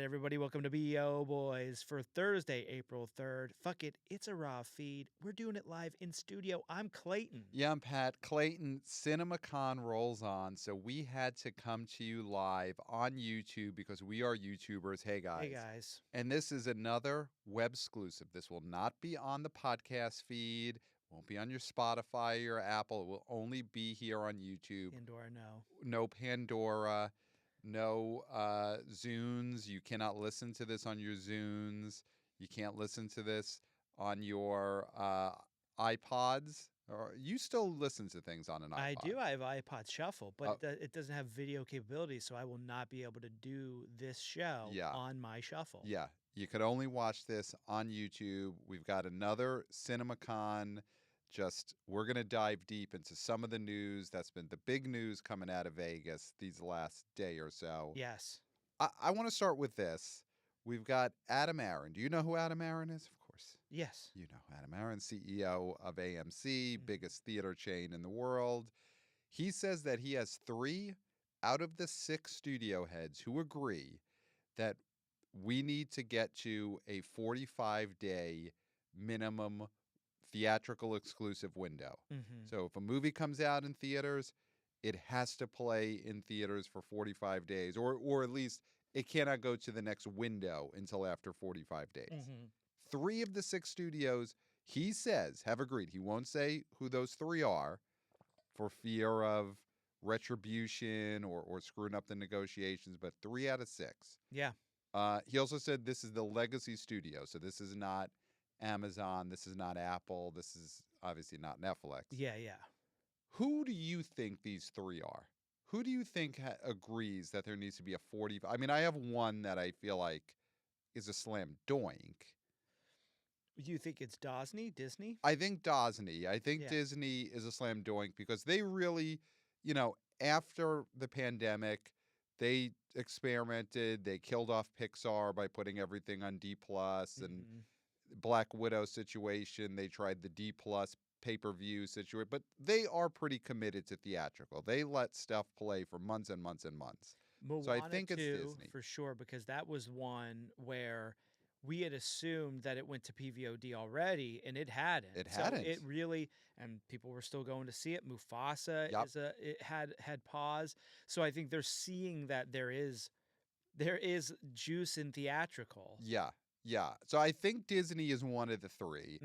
everybody. Welcome to B.O. Boys for Thursday, April 3rd. Fuck it, it's a raw feed. We're doing it live in studio. I'm Clayton. Yeah, I'm Pat. Clayton, CinemaCon rolls on, so we had to come to you live on YouTube because we are YouTubers. Hey, guys. Hey, guys. And this is another web exclusive. This will not be on the podcast feed, won't be on your Spotify or your Apple. It will only be here on YouTube. Pandora, no. No Pandora. No Zunes. You cannot listen to this on your Zunes. You can't listen to this on your iPods. Or you still listen to things on an iPod? I do. I have iPod Shuffle, but it doesn't have video capabilities, so I will not be able to do this show on my Shuffle. Yeah. You could only watch this on YouTube. We've got another CinemaCon. We're going to dive deep into some of the news that's been the big news coming out of Vegas these last day or so. Yes. I want to start with this. We've got Adam Aron. Do you know who Adam Aron is? Of course. Yes. You know Adam Aron, CEO of AMC, biggest theater chain in the world. He says that he has 3 out of the 6 studio heads who agree that we need to get to a 45-day minimum theatrical exclusive window. So if a movie comes out in theaters, it has to play in theaters for 45 days, or at least it cannot go to the next window until after 45 days. 3 of the 6 studios, he says, have agreed. He won't say who those 3 are for fear of retribution or screwing up the negotiations, but 3 out of 6. Yeah. He also said this is the legacy studio, so this is not Amazon, this is not Apple, this is obviously not Netflix. Yeah. Who do you think these 3 are? Who do you think agrees that there needs to be a 40? I mean, I have one that I feel like is a slam doink. You think it's Disney? I think Disney. I think Yeah. Disney is a slam doink because they really, after the pandemic, they experimented. They killed off Pixar by putting everything on D+, and Black Widow situation. They tried the D+ pay-per-view situation, but they are pretty committed to theatrical. They let stuff play for months and months and months. Moana So I think it's 2, Disney. for sure, because that was one where we had assumed that it went to PVOD already, and it hadn't. It hadn't. So it really, and people were still going to see it. Mufasa it had pause. So I think they're seeing that there is juice in theatrical. Yeah. So I think Disney is one of the 3.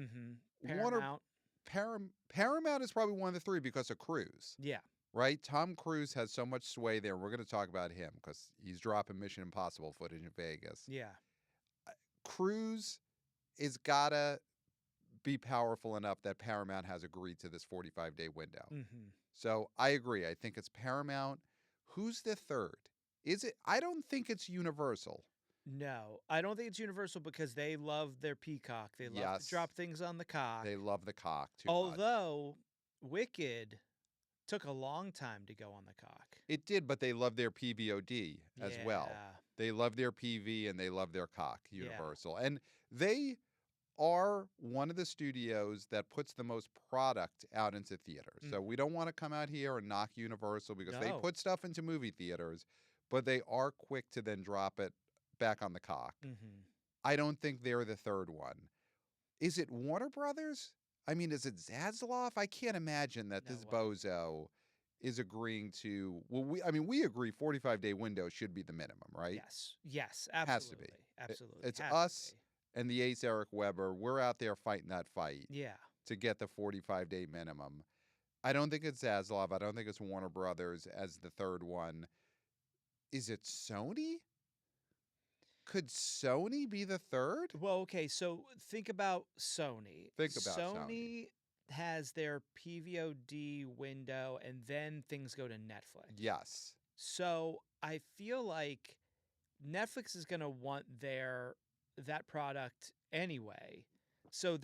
Paramount. Paramount is probably one of the 3 because of Cruise. Yeah. Right? Tom Cruise has so much sway there. We're going to talk about him because he's dropping Mission Impossible footage in Vegas. Yeah. Cruise is got to be powerful enough that Paramount has agreed to this 45-day window. So I agree. I think it's Paramount. Who's the 3rd? Is it? I don't think it's Universal. No, I don't think it's Universal because they love their peacock. They love to drop things on the cock. They love the cock too Although Wicked took a long time to go on the cock. It did, but they love their PVOD as well. They love their PV and they love their cock, Universal. And they are one of the studios that puts the most product out into theaters. So we don't want to come out here and knock Universal because they put stuff into movie theaters, but they are quick to then drop it back on the cock. I don't think they're the 3rd one. Is it Warner Brothers? I mean, is it Zaslav? I can't imagine that this bozo is agreeing to. Well, we agree 45-day window should be the minimum, right? Yes, absolutely. Has to be. Absolutely. It's us and the ace Eric Weber. We're out there fighting that fight. Yeah. To get the 45-day minimum. I don't think it's Zaslav. I don't think it's Warner Brothers as the 3rd one. Is it Sony? Could Sony be the 3rd? Well, okay, so think about Sony. Sony has their PVOD window, and then things go to Netflix. Yes. So I feel like Netflix is going to want that product anyway. So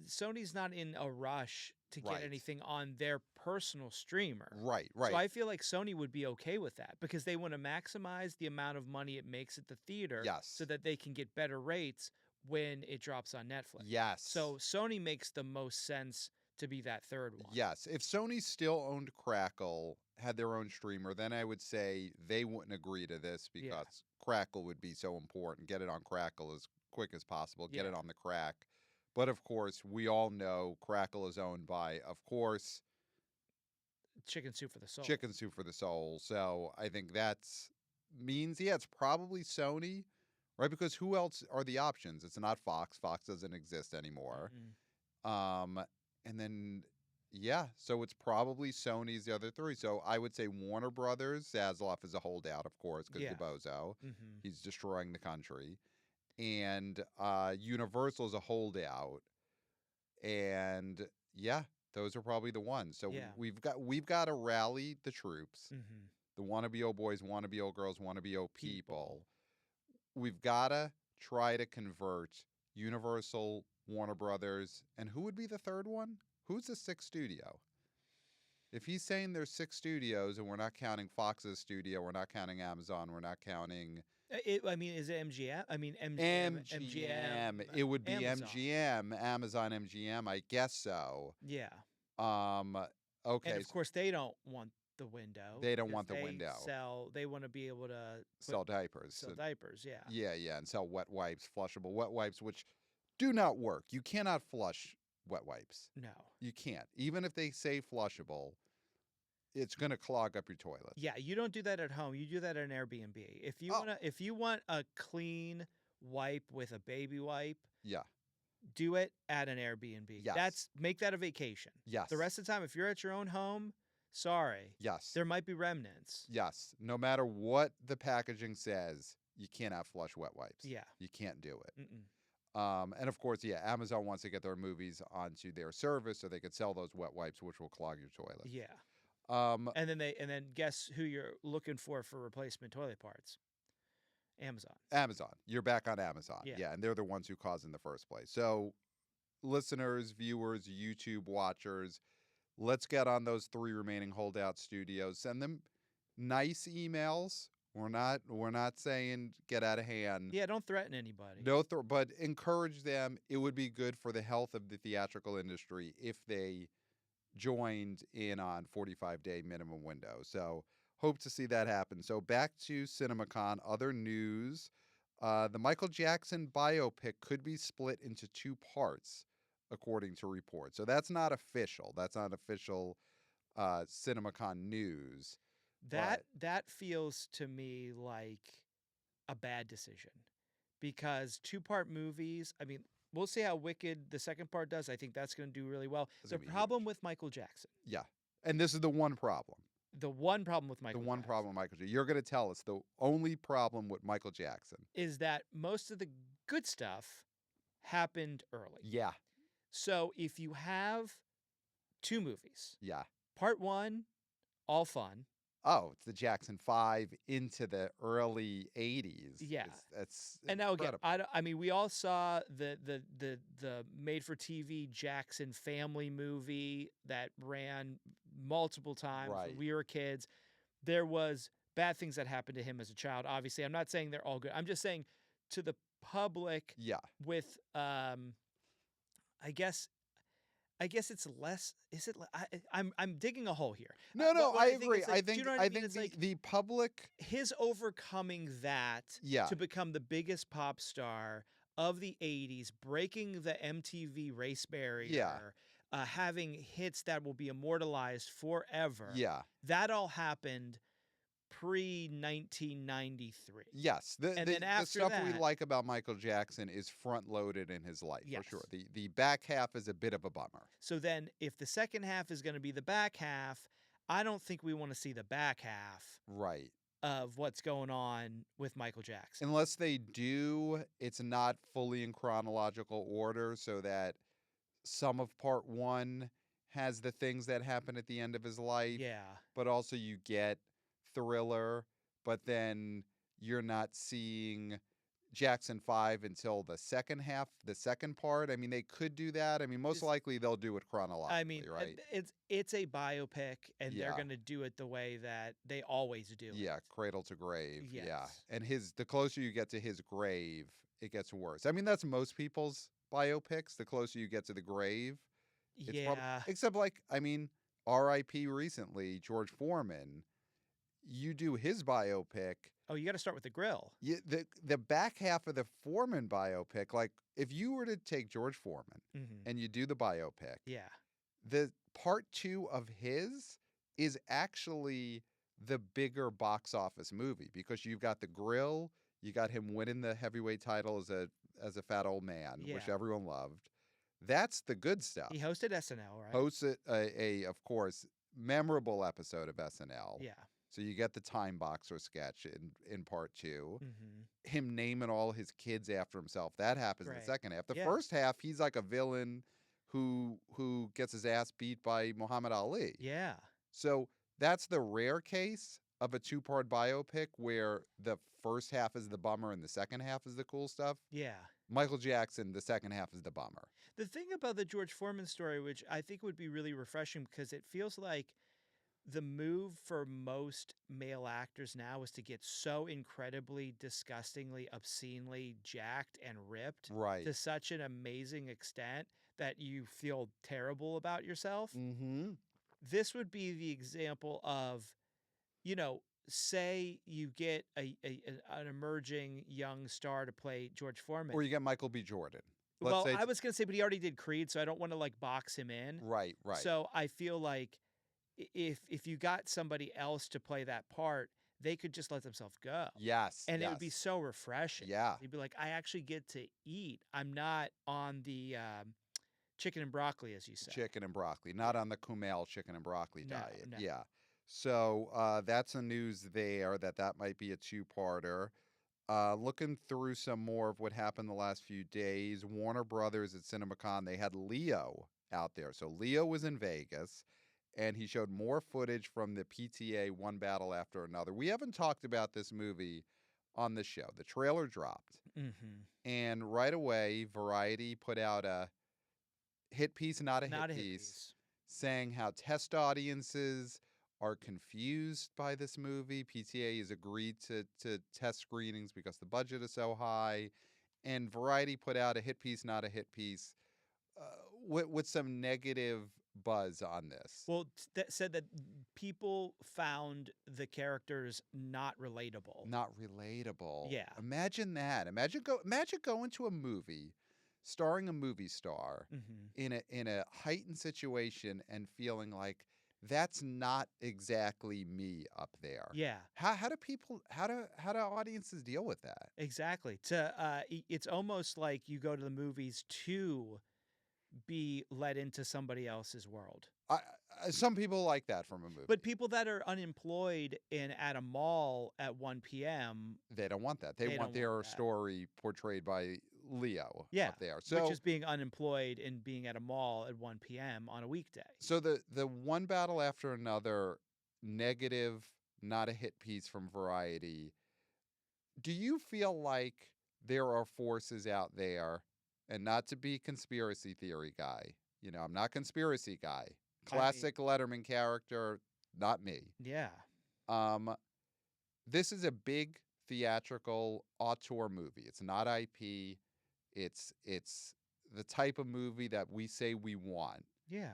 Sony's not in a rush to get anything on their personal streamer. Right. So I feel like Sony would be okay with that because they want to maximize the amount of money it makes at the theater so that they can get better rates when it drops on Netflix. Yes. So Sony makes the most sense to be that third one. Yes. If Sony still owned Crackle, had their own streamer, then I would say they wouldn't agree to this because Crackle would be so important. Get it on Crackle as quick as possible. Get it on the crack. But of course, we all know Crackle is owned by, of course, Chicken Soup for the Soul. Chicken Soup for the Soul. So I think that's means, it's probably Sony, right? Because who else are the options? It's not Fox. Fox doesn't exist anymore. Mm-hmm. And then, so it's probably Sony's the other three. So I would say Warner Brothers. Zaslav is a holdout, of course, because the bozo. Mm-hmm. He's destroying the country. And Universal is a holdout. And those are probably the ones. So we've got to rally the troops. Mm-hmm. The wannabe old boys, wannabe old girls, wannabe old people. We've got to try to convert Universal, Warner Brothers, and who would be the third one? Who's the sixth studio? If he's saying there's 6 studios and we're not counting Fox's studio, we're not counting Amazon, we're not counting... is it MGM? MGM. It would be Amazon. MGM, Amazon MGM, I guess so. Yeah. Okay. And of course, they don't want the window. They don't want the window. They want to be able to sell diapers. Sell diapers, Yeah, and sell wet wipes, flushable wet wipes, which do not work. You cannot flush wet wipes. No. You can't. Even if they say flushable, it's going to clog up your toilet. Yeah, you don't do that at home. You do that at an Airbnb. If you want a clean wipe with a baby wipe, do it at an Airbnb. Yes. Make that a vacation. Yes. The rest of the time, if you're at your own home, sorry. Yes. There might be remnants. Yes. No matter what the packaging says, you cannot flush wet wipes. Yeah. You can't do it. Mm-mm. And of course, Amazon wants to get their movies onto their service so they could sell those wet wipes, which will clog your toilet. Yeah. And then guess who you're looking for replacement toilet parts? Amazon. You're back on Amazon. Yeah. And they're the ones who caused in the first place. So listeners, viewers, YouTube watchers, let's get on those 3 remaining holdout studios. Send them nice emails. We're not saying get out of hand. Yeah, don't threaten anybody. No, but encourage them. It would be good for the health of the theatrical industry if they joined in on 45-day minimum window. So hope to see that happen. So back to CinemaCon. Other news. The Michael Jackson biopic could be split into 2 parts, according to reports. So that's not official. That's not official CinemaCon news. That feels to me like a bad decision, because 2-part movies, I mean, we'll see how Wicked, the second part, does. I think that's going to do really well. The problem with Michael Jackson. Yeah. And this is the one problem. The one problem with Michael Jackson. Problem with Michael Jackson. You're going to tell us the only problem with Michael Jackson is that most of the good stuff happened early. Yeah. So if you have 2 movies. Yeah. Part 1, all fun. Oh, it's the Jackson 5 into the early 80s. Yeah. That's and now again, incredible. I mean, we all saw the made-for-TV Jackson family movie that ran multiple times when we were kids. There was bad things that happened to him as a child. Obviously, I'm not saying they're all good. I'm just saying to the public with, I guess it's less. Is it? I'm digging a hole here. No, I agree. I think the public, his overcoming that to become the biggest pop star of the 80s, breaking the MTV race barrier, having hits that will be immortalized forever. Yeah, that all happened pre-1993. Yes. Then after the stuff that, we like about Michael Jackson is front-loaded in his life, for sure. The back half is a bit of a bummer. So then if the second half is going to be the back half, I don't think we want to see the back half of what's going on with Michael Jackson. Unless they do, it's not fully in chronological order, so that some of part 1 has the things that happen at the end of his life. Yeah. But also you get Thriller, but then you're not seeing Jackson 5 until the second half, the second part. I mean, they could do that. I mean, most likely they'll do it chronologically, I mean, right? It's a biopic, and they're going to do it the way that they always do. Yeah, cradle to grave. Yes. Yeah. And the closer you get to his grave, it gets worse. I mean, that's most people's biopics. The closer you get to the grave, It's probably, Yeah. except like, I mean, R.I.P. recently, George Foreman. You do his biopic. Oh, you got to start with the grill. The back half of the Foreman biopic, like if you were to take George Foreman and you do the biopic, Yeah. the part 2 of his is actually the bigger box office movie because you've got the grill, you got him winning the heavyweight title as a fat old man, which Yeah. everyone loved. That's the good stuff. He hosted SNL, right? Hosted a of course memorable episode of SNL. Yeah. So you get the time boxer sketch in part 2. Mm-hmm. Him naming all his kids after himself. That happens in the second half. The Yeah. first half, he's like a villain who gets his ass beat by Muhammad Ali. Yeah. So that's the rare case of a 2-part biopic where the first half is the bummer and the second half is the cool stuff. Yeah. Michael Jackson, the second half is the bummer. The thing about the George Foreman story, which I think would be really refreshing because it feels like the move for most male actors now is to get so incredibly, disgustingly, obscenely jacked and ripped to such an amazing extent that you feel terrible about yourself. Mm-hmm. This would be the example of, you know, say you get an emerging young star to play George Foreman. Or you get Michael B. Jordan. Well, I was going to say, but he already did Creed, so I don't want to like box him in. Right. So I feel like if you got somebody else to play that part, they could just let themselves go. Yes. And it would be so refreshing. Yeah. You'd be like, I actually get to eat. I'm not on the chicken and broccoli, as you say. Chicken and broccoli. Not on the Kumail chicken and broccoli diet. No. Yeah. So that's a news there that might be a 2-parter. Looking through some more of what happened the last few days, Warner Brothers at CinemaCon, they had Leo out there. So Leo was in Vegas, and he showed more footage from the PTA One Battle After Another. We haven't talked about this movie on the show. The trailer dropped. Mm-hmm. And right away, Variety put out a hit piece, not a hit piece, saying how test audiences are confused by this movie. PTA has agreed to test screenings because the budget is so high. And Variety put out a hit piece, not a hit piece, with some negative buzz on this. Well, that said that people found the characters not relatable. Not relatable. Yeah. Imagine that. Imagine going to a movie starring a movie star in a heightened situation and feeling like that's not exactly me up there. Yeah. How do audiences deal with that? Exactly. It's almost like you go to the movies to be led into somebody else's world. Some people like that from a movie. But people that are unemployed at a mall at 1 p.m. They don't want that. They want their story portrayed by Leo up there. So, which is being unemployed and being at a mall at 1 p.m. on a weekday. So the One Battle After Another negative, not a hit piece from Variety. Do you feel like there are forces out there, and not to be conspiracy theory guy, I'm not conspiracy guy. Classic Letterman character, not me. Yeah. This is a big theatrical auteur movie. It's not IP. It's the type of movie that we say we want. Yeah.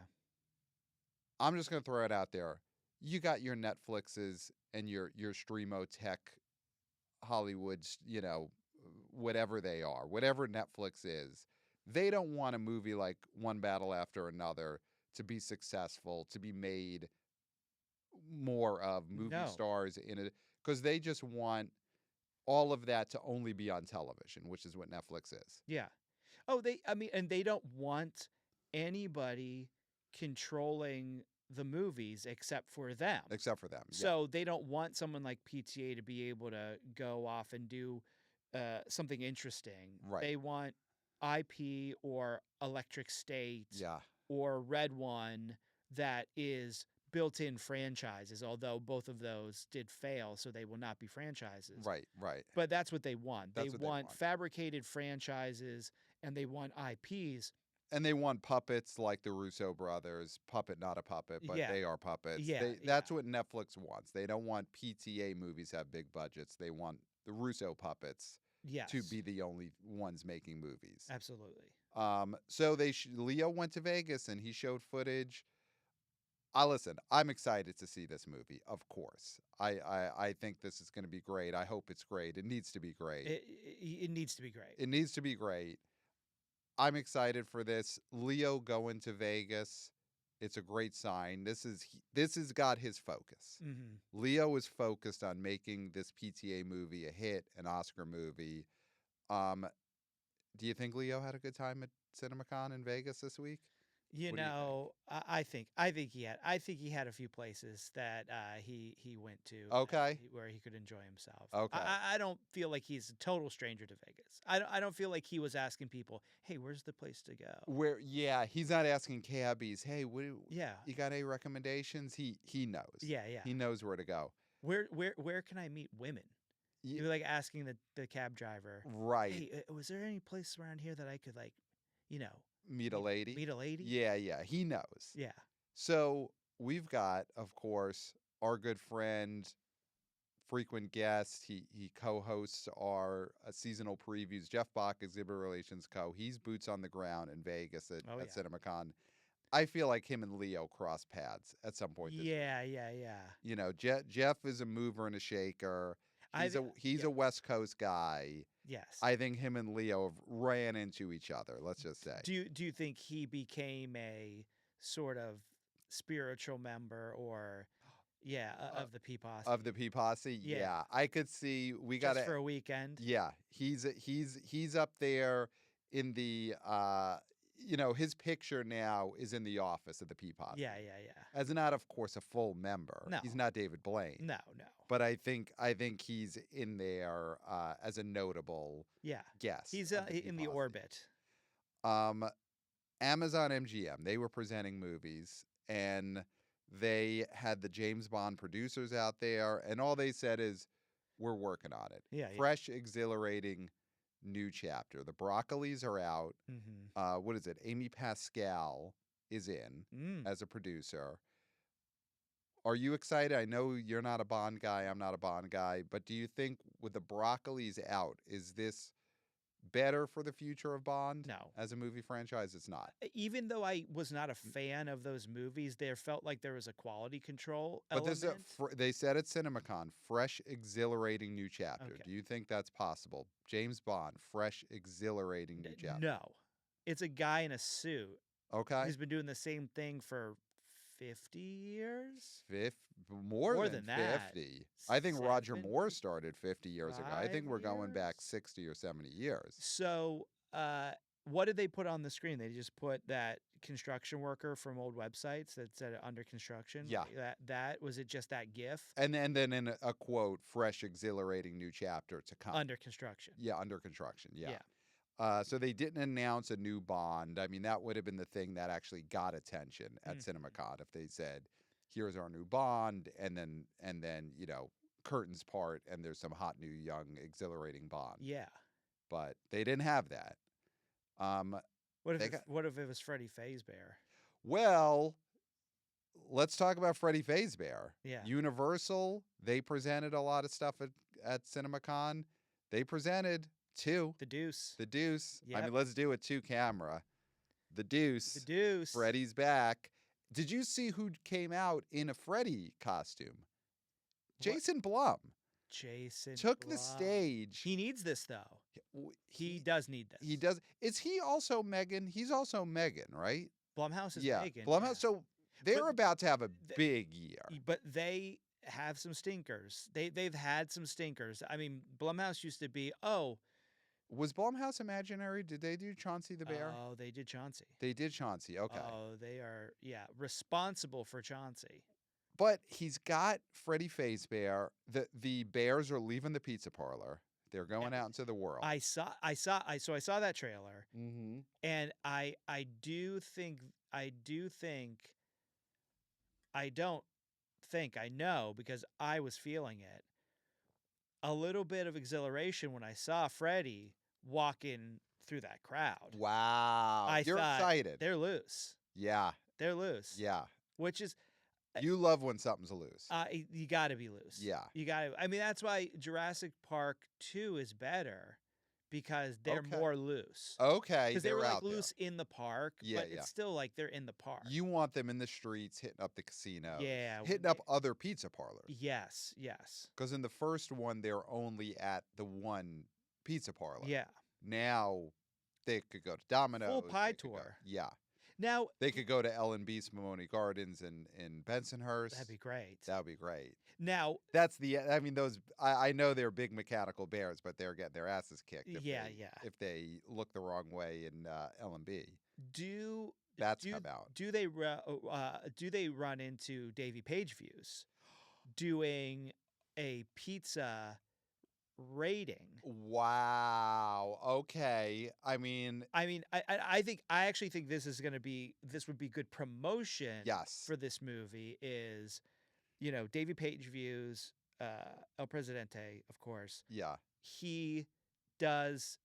I'm just going to throw it out there. You got your Netflixes and your Streamo Tech Hollywoods, whatever they are, whatever Netflix is. They don't want a movie like One Battle After Another to be successful, to be made more of movie stars in it, because they just want all of that to only be on television, which is what Netflix is. Yeah. Oh, and they don't want anybody controlling the movies except for them. Except for them. So they don't want someone like PTA to be able to go off and do something interesting. Right. They want IP or Electric State or Red One that is built-in franchises, although both of those did fail, so they will not be franchises. Right. But that's what they want. They want fabricated franchises, and they want IPs. And they want puppets like the Russo brothers. Puppet, not a puppet, but they are puppets. That's what Netflix wants. They don't want PTA movies have big budgets. They want the Russo puppets Yes. to be the only ones making movies. Absolutely. So Leo went to Vegas and he showed footage. Listen, I'm excited to see this movie, of course. I think this is going to be great. I hope it's great. It needs to be great. It needs to be great. It needs to be great. I'm excited for this. Leo going to Vegas. It's a great sign. This has got his focus. Mm-hmm. Leo is focused on making this PTA movie a hit, an Oscar movie. Do you think Leo had a good time at CinemaCon in Vegas this week? I think he had a few places that he went to. Okay. Where he could enjoy himself. Okay. I don't feel like he's a total stranger to Vegas. I don't feel like he was asking people, "Hey, where's the place to go?" He's not asking cabbies, "Hey, Yeah. you got any recommendations?" He knows. Yeah. He knows where to go. Where can I meet women? You're like asking the cab driver, right? Hey, was there any place around here that I could meet a lady? Meet a lady? Yeah. He knows. Yeah. So we've got, of course, our good friend, frequent guest. He co-hosts our seasonal previews. Jeff Bach, Exhibitor Relations Co. He's boots on the ground in Vegas at CinemaCon. I feel like him and Leo cross paths at some point. Yeah. You know, Jeff is a mover and a shaker. He's a West Coast guy. Yes. I think him and Leo have ran into each other, let's just say. Do you think he became a sort of spiritual member or of the P Posse? Of the P Posse? Yeah. I could see we got just for a weekend. Yeah. He's up there in the his picture now is in the office of the P Posse. Yeah. As not, of course, a full member. No. He's not David Blaine. No. But I think he's in there as a notable guest. He's in the orbit. Amazon MGM, they were presenting movies, and they had the James Bond producers out there, and all they said is, we're working on it. Yeah. Fresh, exhilarating new chapter. The Broccolis are out. Mm-hmm. What is it? Amy Pascal is in as a producer. Are you excited? I know you're not a Bond guy. I'm not a Bond guy. But do you think with the Broccolis out, is this better for the future of Bond? No. As a movie franchise, it's not. Even though I was not a fan of those movies, there felt like there was a quality control But element. They said at CinemaCon, fresh, exhilarating new chapter. Okay. Do you think that's possible? James Bond, fresh, exhilarating new chapter. No. It's a guy in a suit. Okay. He's been doing the same thing for 50 years? More than that. 50. I think Roger 70? Moore started 50 years ago. I think we're 5 going back years? 60 or 70 years. So, what did they put on the screen? They just put that construction worker from old websites that said under construction? Yeah. That was it just that GIF? And then in a quote, fresh, exhilarating new chapter to come. Under construction. Yeah, under construction. Yeah. So they didn't announce a new Bond. I mean, that would have been the thing that actually got attention at CinemaCon if they said, "Here's our new Bond," and then curtains part and there's some hot new young exhilarating Bond. Yeah. But they didn't have that. What if it was Freddy Fazbear? Well, let's talk about Freddy Fazbear. Yeah. Universal, they presented a lot of stuff at CinemaCon. They presented two. The Deuce. The Deuce. Yep. I mean, let's do it two camera. The Deuce. The Deuce. Freddy's back. Did you see who came out in a Freddy costume? Jason Blum. Jason took Blum. the stage. He needs this though. He does need this. He does. Is he also Megan? He's also Megan, right? Blumhouse is Megan. Blumhouse. Yeah. So they're about to have a big year. But they have some stinkers. They've had some stinkers. I mean, Blumhouse used to be, Was Blumhouse imaginary? Did they do Chauncey the Bear? Oh, they did Chauncey. They did Chauncey. Okay. Oh, they are, responsible for Chauncey. But he's got Freddy Fazbear. The bears are leaving the pizza parlor. They're going out into the world. I saw that trailer, and I know because I was feeling it. A little bit of exhilaration when I saw Freddy walking through that crowd. Wow. You're excited. They're loose. Yeah. They're loose. Yeah. Which is... You love when something's loose. You got to be loose. Yeah. You got to... I mean, that's why Jurassic Park 2 is better. because they're Okay. more loose. Okay, Because they were they're like out there. loose in the park, Yeah, but yeah. it's still like they're in the park. You want them in the streets, hitting up the casinos, Yeah, when hitting up other pizza parlors. Yes. Because in the first one, they're only at the one pizza parlor. Yeah. Now they could go to Domino's. Full pie they could go- tour. yeah. Now They could go to L&B Spumoni Gardens in Bensonhurst. that'd be great. That would be great. Now, That's I mean, those, I know they're big mechanical bears, but they're getting their asses kicked if if they look the wrong way in L&B. That's come out. Do they run into Davy Page views doing a pizza rating? Wow. Okay. I mean, I actually think this would be good promotion yes. for this movie is, Davy Page views, El Presidente, of course. Yeah. He does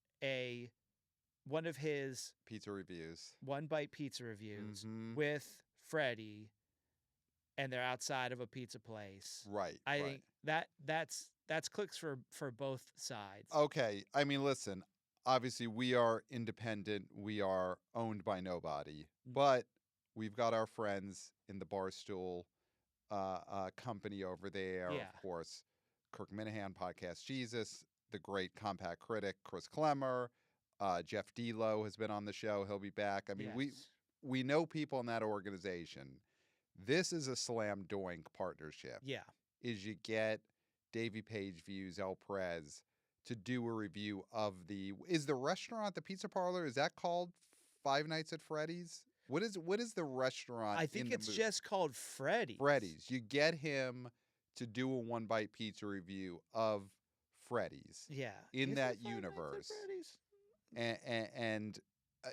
one of his pizza reviews, one bite pizza reviews Mhm. with Freddy, and they're outside of a pizza place. Right. I think that's clicks for both sides. Okay. I mean, listen, obviously we are independent. We are owned by nobody, but we've got our friends in the Barstool company over there. Yeah. Of course, Kirk Minahan, Podcast Jesus, the great compact critic, Chris Klemmer, Jeff D'Lo has been on the show. He'll be back. I mean, Yes. we know people in that organization. This is a slam doink partnership. Yeah. Is you get Davy Page Views, El Prez, to do a review of is the restaurant, the pizza parlor, is that called Five Nights at Freddy's? What is the restaurant? I think it's just called Freddy's. Freddy's. You get him to do a one bite pizza review of Freddy's. Yeah. In Is that it Five Nights at universe. Freddy's? And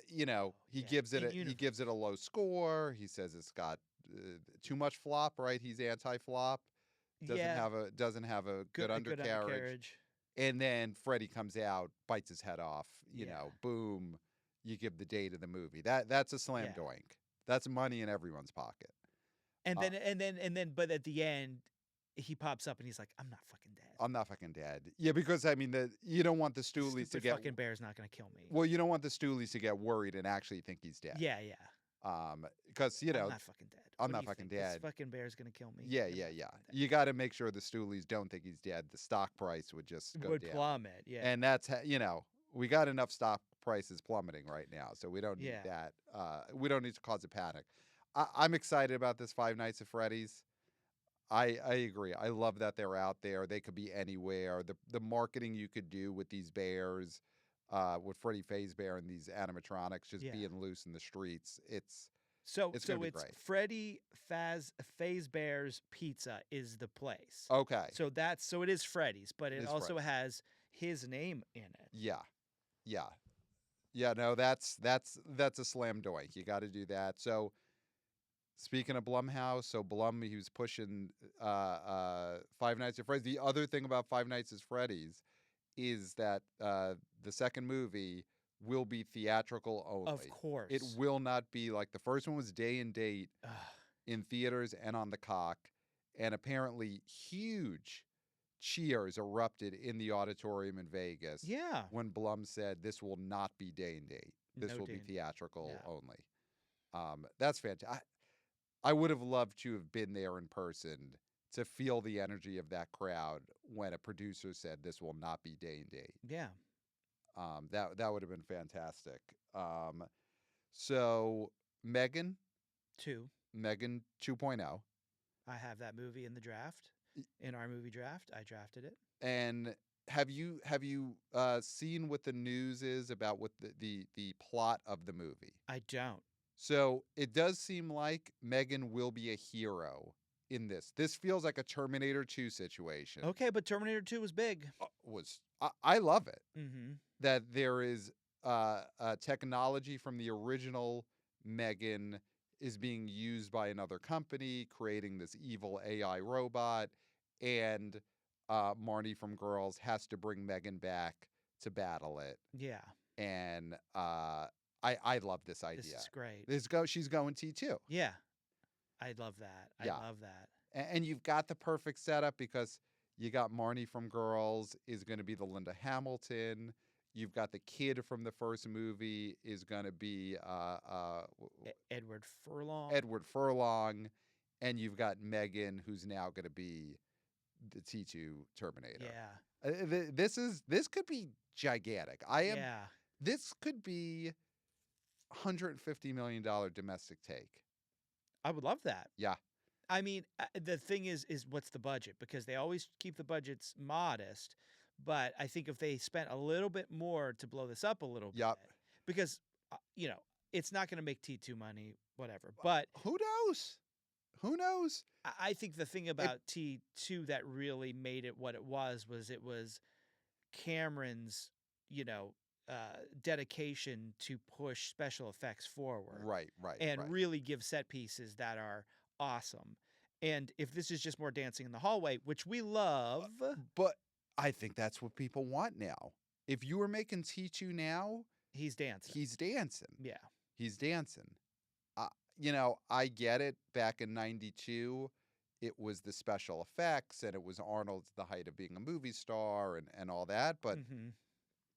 he Yeah, gives it in he universe. gives it a low score. He says it's got too much flop, right? He's anti-flop. Doesn't have a good undercarriage. And then Freddy comes out, bites his head off. You know, boom. You give the date of the movie. That's a slam doink. That's money in everyone's pocket. And then, but at the end, he pops up and he's like, "I'm not fucking dead. I'm not fucking dead." Yeah, because I mean, you don't want the Stoolies to get fucking bear's not gonna kill me. Well, you don't want the Stoolies to get worried and actually think he's dead. Yeah. Because I'm not fucking dead. I'm What not do you fucking think? dead. This fucking bear's gonna kill me. Yeah. I'm not fucking dead. You got to make sure the Stoolies don't think he's dead. The stock price would just go down. Plummet. Yeah. And that's we got enough stock prices plummeting right now, so we don't need that. We don't need to cause a panic. I'm excited about this Five Nights at Freddy's. I agree. I love that they're out there. They could be anywhere. The marketing you could do with these bears, with Freddy Fazbear and these animatronics just being loose in the streets. It's great. Freddy Fazbear's Pizza is the place. Okay. So it is Freddy's, but it also Freddy's. has his name in it. Yeah. No, that's a slam doink. You got to do that. So speaking of Blumhouse, he was pushing Five Nights at Freddy's. The other thing about Five Nights at Freddy's is that the second movie will be theatrical only. Of course. It will not be like the first one was day and date in theaters and on the cock. And apparently huge cheers erupted in the auditorium in Vegas. Yeah. When Blum said this will not be day and date. This No will day be and- theatrical yeah. only. That's fantastic. I would have loved to have been there in person to feel the energy of that crowd when a producer said this will not be day and date. Yeah. That would have been fantastic. So Megan 2.0. I have that movie in the draft. In our movie draft, I drafted it. And have you seen what the news is about what the plot of the movie? I don't. So it does seem like Megan will be a hero in this. This feels like a Terminator 2 situation. Okay, but Terminator 2 was big. I love it. Mm-hmm. That there is technology from the original Megan is being used by another company, creating this evil AI robot, and Marnie from Girls has to bring Megan back to battle it. Yeah. And I love this idea. This is great. She's going T2. Yeah. I love that. I love that. And you've got the perfect setup because you got Marnie from Girls is going to be the Linda Hamilton. You've got the kid from the first movie is going to be Edward Furlong. Edward Furlong, and you've got Megan, who's now going to be the T2 Terminator. Yeah. This could be gigantic. This could be $150 million domestic take. I would love that. Yeah. I mean, the thing is what's the budget? Because they always keep the budgets modest. But I think if they spent a little bit more to blow this up a little bit, because, it's not going to make T2 money, whatever. But who knows? Who knows? I think the thing about T2 that really made it what it was Cameron's, dedication to push special effects forward. Right. And really give set pieces that are awesome. And if this is just more dancing in the hallway, which we love. But I think that's what people want now. If you were making T2 now, he's dancing. Yeah. He's dancing. I get it. Back in 92, it was the special effects and it was Arnold at the height of being a movie star and all that. But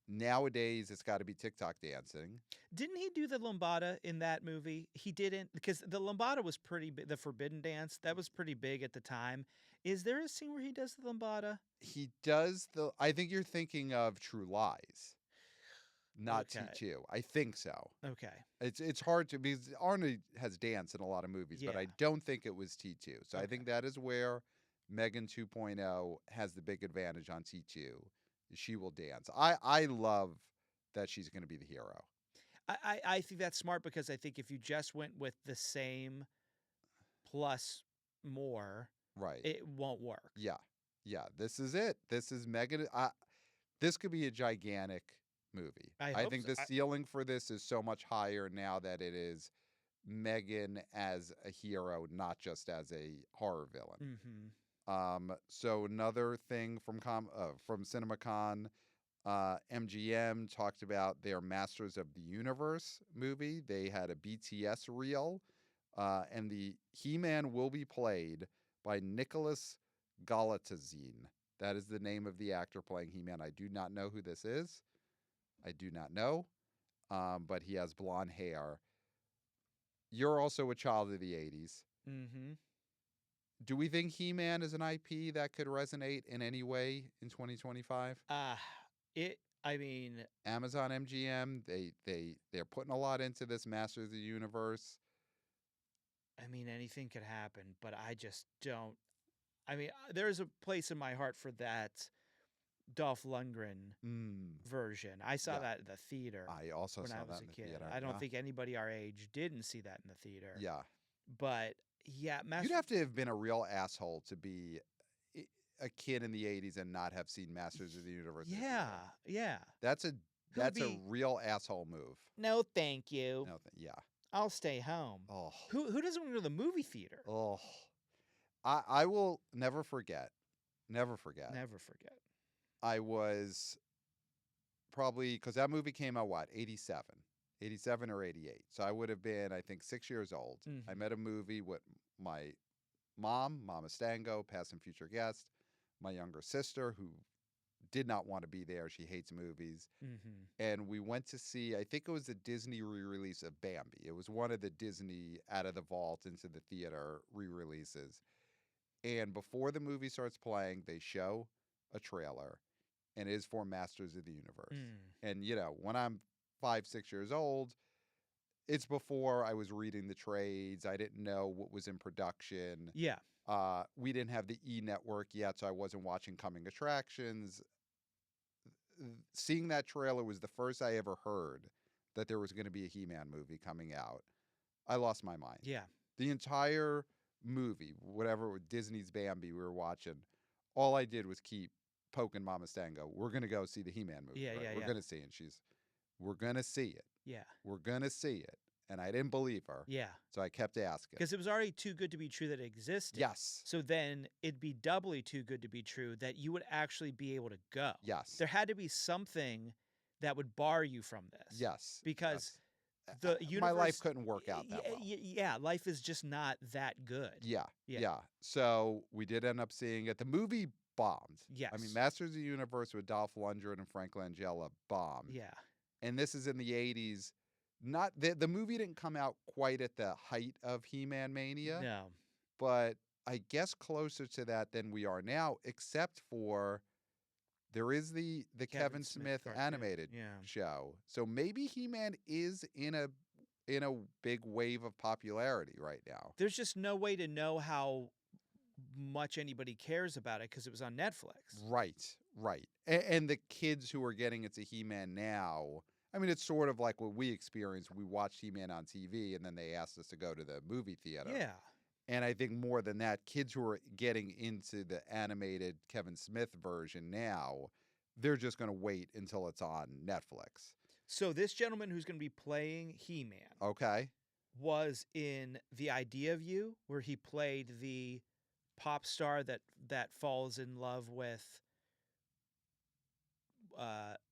nowadays, it's got to be TikTok dancing. Didn't he do the lambada in that movie? He didn't, because the lambada was pretty big. The forbidden dance, that was pretty big at the time. Is there a scene where he does the lambada? He does I think you're thinking of True Lies, not T2. I think so. Okay. It's hard to, because Arnold has danced in a lot of movies, but I don't think it was T2. So I think that is where Megan 2.0 has the big advantage on T2. She will dance. I love that she's going to be the hero. I think that's smart, because I think if you just went with the same plus more, it won't work. Yeah. This is it. This is Megan. This could be a gigantic movie. I think the ceiling for this is so much higher now that it is Megan as a hero, not just as a horror villain. So another thing from CinemaCon, MGM talked about their Masters of the Universe movie. They had a BTS reel, and the He-Man will be played by Nicholas Galatazine. That is the name of the actor playing He-Man. I do not know who this is. I do not know, but he has blonde hair. You're also a child of the 80s. Do we think He-Man is an IP that could resonate in any way in 2025? Amazon, MGM, they're putting a lot into this Masters of the Universe. Anything could happen, but I just don't. There's a place in my heart for that Dolph Lundgren version. I saw that in the theater. I also when saw I was that a in the kid. theater. I don't think anybody our age didn't see that in the theater. Yeah. But yeah, you'd have to have been a real asshole to be a kid in the 80s and not have seen Masters of the Universe. Yeah. That's a real asshole move. No, thank you. Yeah. I'll stay home. Oh. Who doesn't want to go to the movie theater? Oh. I will never forget. Never forget. I was probably, because that movie came out, 87 or 88. So I would have been, I think, 6 years old. I met a movie with my mom, Mama Stango, past and future guest, my younger sister, who did not want to be there. She hates movies. And we went to see, I think it was the Disney re-release of Bambi. It was one of the Disney out of the vault into the theater re-releases. And before the movie starts playing, they show a trailer, and it is for Masters of the Universe. And, when I'm 5, 6 years old, it's before I was reading the trades. I didn't know what was in production. Yeah. We didn't have the E network yet, so I wasn't watching coming attractions. Seeing that trailer was the first I ever heard that there was going to be a He-Man movie coming out. I lost my mind. Yeah. The entire movie, whatever, Disney's Bambi we were watching, all I did was keep poking Mama Stango. We're going to go see the He-Man movie. We're going to see it. And we're going to see it. Yeah. We're going to see it. And I didn't believe her. Yeah. So I kept asking. Because it was already too good to be true that it existed. Yes. So then it'd be doubly too good to be true that you would actually be able to go. Yes. There had to be something that would bar you from this. Yes. Because the universe, my life couldn't work out that well. Yeah, life is just not that good. Yeah. So we did end up seeing it. The movie bombed. Yes. I mean, Masters of the Universe with Dolph Lundgren and Frank Langella bombed. Yeah. And this is in the 80s. Not the movie didn't come out quite at the height of He-Man mania, No. but I guess closer to that than we are now, except for there is the Kevin Smith cartoon. animated show. So maybe He-Man is in a big wave of popularity right now. There's just no way to know how much anybody cares about it because it was on Netflix. Right. And the kids who are getting into He-Man now, I mean, it's sort of like what we experienced. We watched He-Man on TV, and then they asked us to go to the movie theater. Yeah. And I think more than that, kids who are getting into the animated Kevin Smith version now, they're just going to wait until it's on Netflix. So this gentleman who's going to be playing He-Man was in The Idea of You, where he played the pop star that falls in love with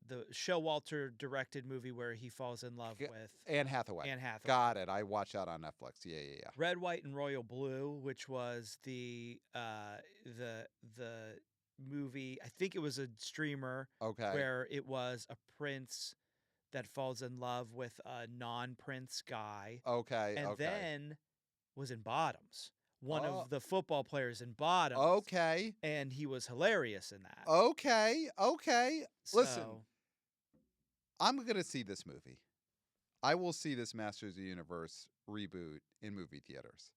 the Showalter directed movie where he falls in love with Anne Hathaway. Got it. I watched that on Netflix. Yeah. Red, White, and Royal Blue, which was the movie. I think it was a streamer. Where it was a prince that falls in love with a non-prince guy. And then was in Bottoms. One of the football players in Bottoms. And he was hilarious in that. Okay. Listen, I'm going to see this movie. I will see this Masters of the Universe reboot in movie theaters.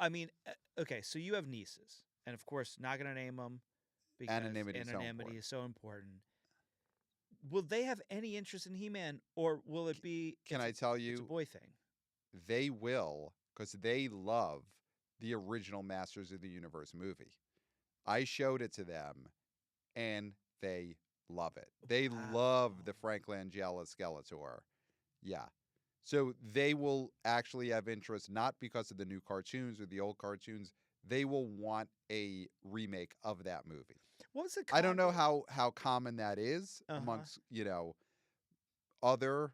I mean, okay, so you have nieces. And of course, not going to name them because anonymity is so important. Will they have any interest in He-Man, or will it be... Can I tell you? It's a boy thing. They will, because they love the original Masters of the Universe movie. I showed it to them, and they love it. They love the Frank Langella Skeletor. Yeah. So they will actually have interest, not because of the new cartoons or the old cartoons. They will want a remake of that movie. I don't know how common that is amongst, other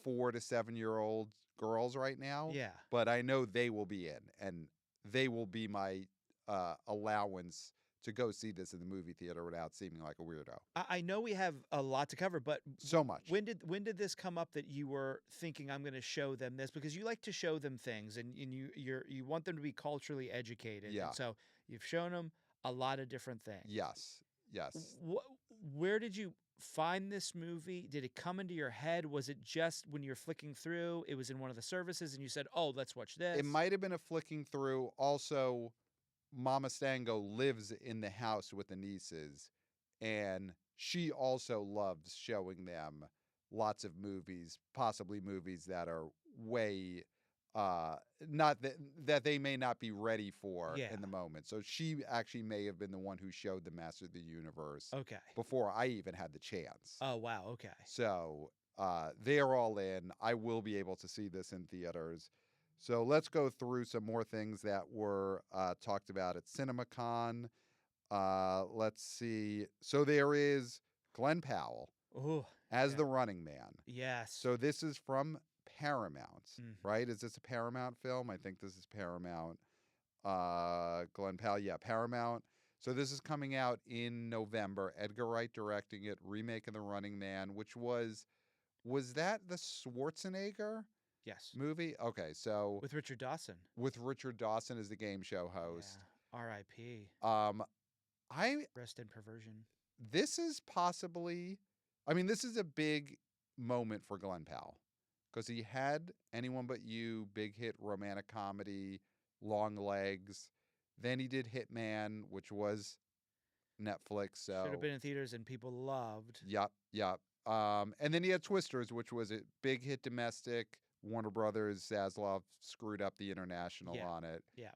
4 to 7 year old girls right now. Yeah. But I know they will be in, and they will be my allowance to go see this in the movie theater without seeming like a weirdo. I know we have a lot to cover, but so much. When did this come up that you were thinking, I'm going to show them this? Because you like to show them things, and you want them to be culturally educated. Yeah. And so you've shown them a lot of different things. Yes. Where did you find this movie? Did it come into your head? Was it just when you're flicking through, it was in one of the services, and you said, oh, let's watch this? It might have been a flicking through. Also, Mama Stango lives in the house with the nieces, and she also loves showing them lots of movies, possibly movies that are way not that they may not be ready for in the moment. So she actually may have been the one who showed the Master of the Universe before I even had the chance. Oh, wow. Okay. So they're all in. I will be able to see this in theaters. So let's go through some more things that were talked about at CinemaCon. Let's see. So there is Glenn Powell as the Running Man. Yes. So this is from Paramount, right? Is this a Paramount film? I think this is Paramount. Glenn Powell, Paramount. So this is coming out in November. Edgar Wright directing it, remake of The Running Man, which was that the Schwarzenegger movie? Okay, so with Richard Dawson. With Richard Dawson as the game show host. Yeah. R.I.P. Rest in perversion. This is possibly, this is a big moment for Glenn Powell. Because he had Anyone But You, big hit romantic comedy, Long Legs. Then he did Hitman, which was Netflix. So should have been in theaters and people loved. Yep. And then he had Twisters, which was a big hit domestic. Warner Brothers, Zaslav screwed up the international on it. Yeah.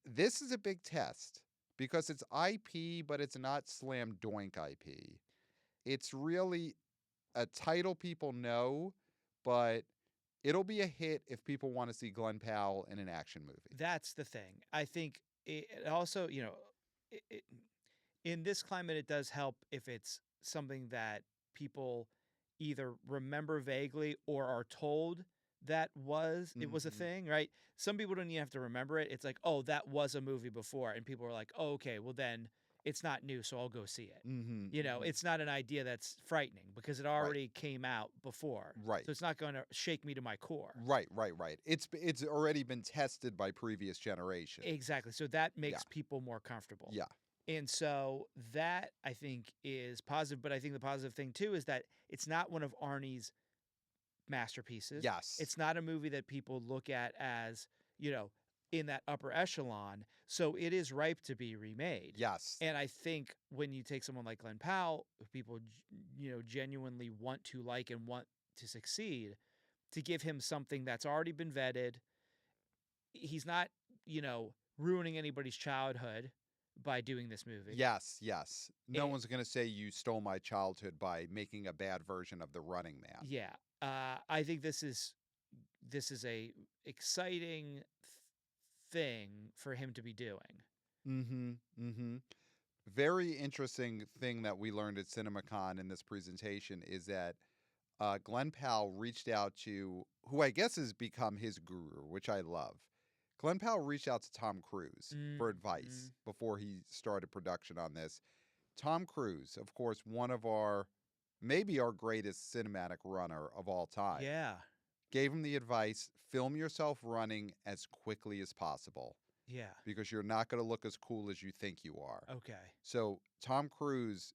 This is a big test because it's IP, but it's not slam doink IP. It's really a title people know, but it'll be a hit if people want to see Glenn Powell in an action movie. That's the thing. I think it also, in this climate, it does help if it's something that people either remember vaguely or are told that it was a thing, right? Some people don't even have to remember it. It's like, oh, that was a movie before. And people are like, oh, okay, well then it's not new, so I'll go see it. Mm-hmm, You know, it's not an idea that's frightening because it already came out before. Right. So it's not going to shake me to my core. Right. It's already been tested by previous generations. Exactly. So that makes people more comfortable. Yeah. And so that, I think, is positive. But I think the positive thing, too, is that it's not one of Arnie's masterpieces. Yes. It's not a movie that people look at as, you know, in that upper echelon. So it is ripe to be remade. Yes. And I think when you take someone like Glenn Powell, who people, you know, genuinely want to like and want to succeed, to give him something that's already been vetted, he's not, you know, ruining anybody's childhood by doing this movie. Yes. No one's going to say you stole my childhood by making a bad version of The Running Man. Yeah. I think this is a exciting thing for him to be doing. Mm-hmm. Very interesting thing that we learned at CinemaCon in this presentation is that Glenn Powell reached out to, who I guess has become his guru, which I love. Glenn Powell reached out to Tom Cruise for advice before he started production on this. Tom Cruise, of course, one of maybe our greatest cinematic runner of all time. Yeah. Gave him the advice, film yourself running as quickly as possible. Yeah. Because you're not going to look as cool as you think you are. Okay. So Tom Cruise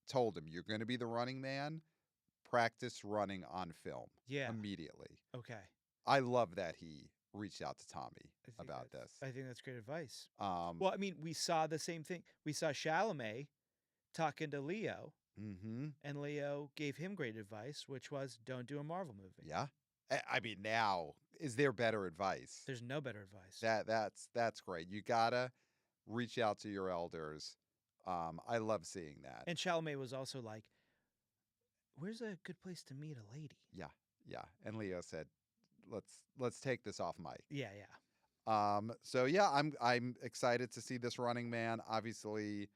told him, you're going to be the running man, practice running on film. Yeah. Immediately. Okay. I love that he reached out to Tommy about this. I think that's great advice. Well, I mean, we saw the same thing. We saw Chalamet talking to Leo, and Leo gave him great advice, which was don't do a Marvel movie. Yeah. I mean, now, is there better advice? There's no better advice. That's great. You gotta reach out to your elders. I love seeing that. And Chalamet was also like, where's a good place to meet a lady? Yeah. And Leo said, let's take this off mic. Yeah. So yeah, I'm excited to see this Running Man. Obviously,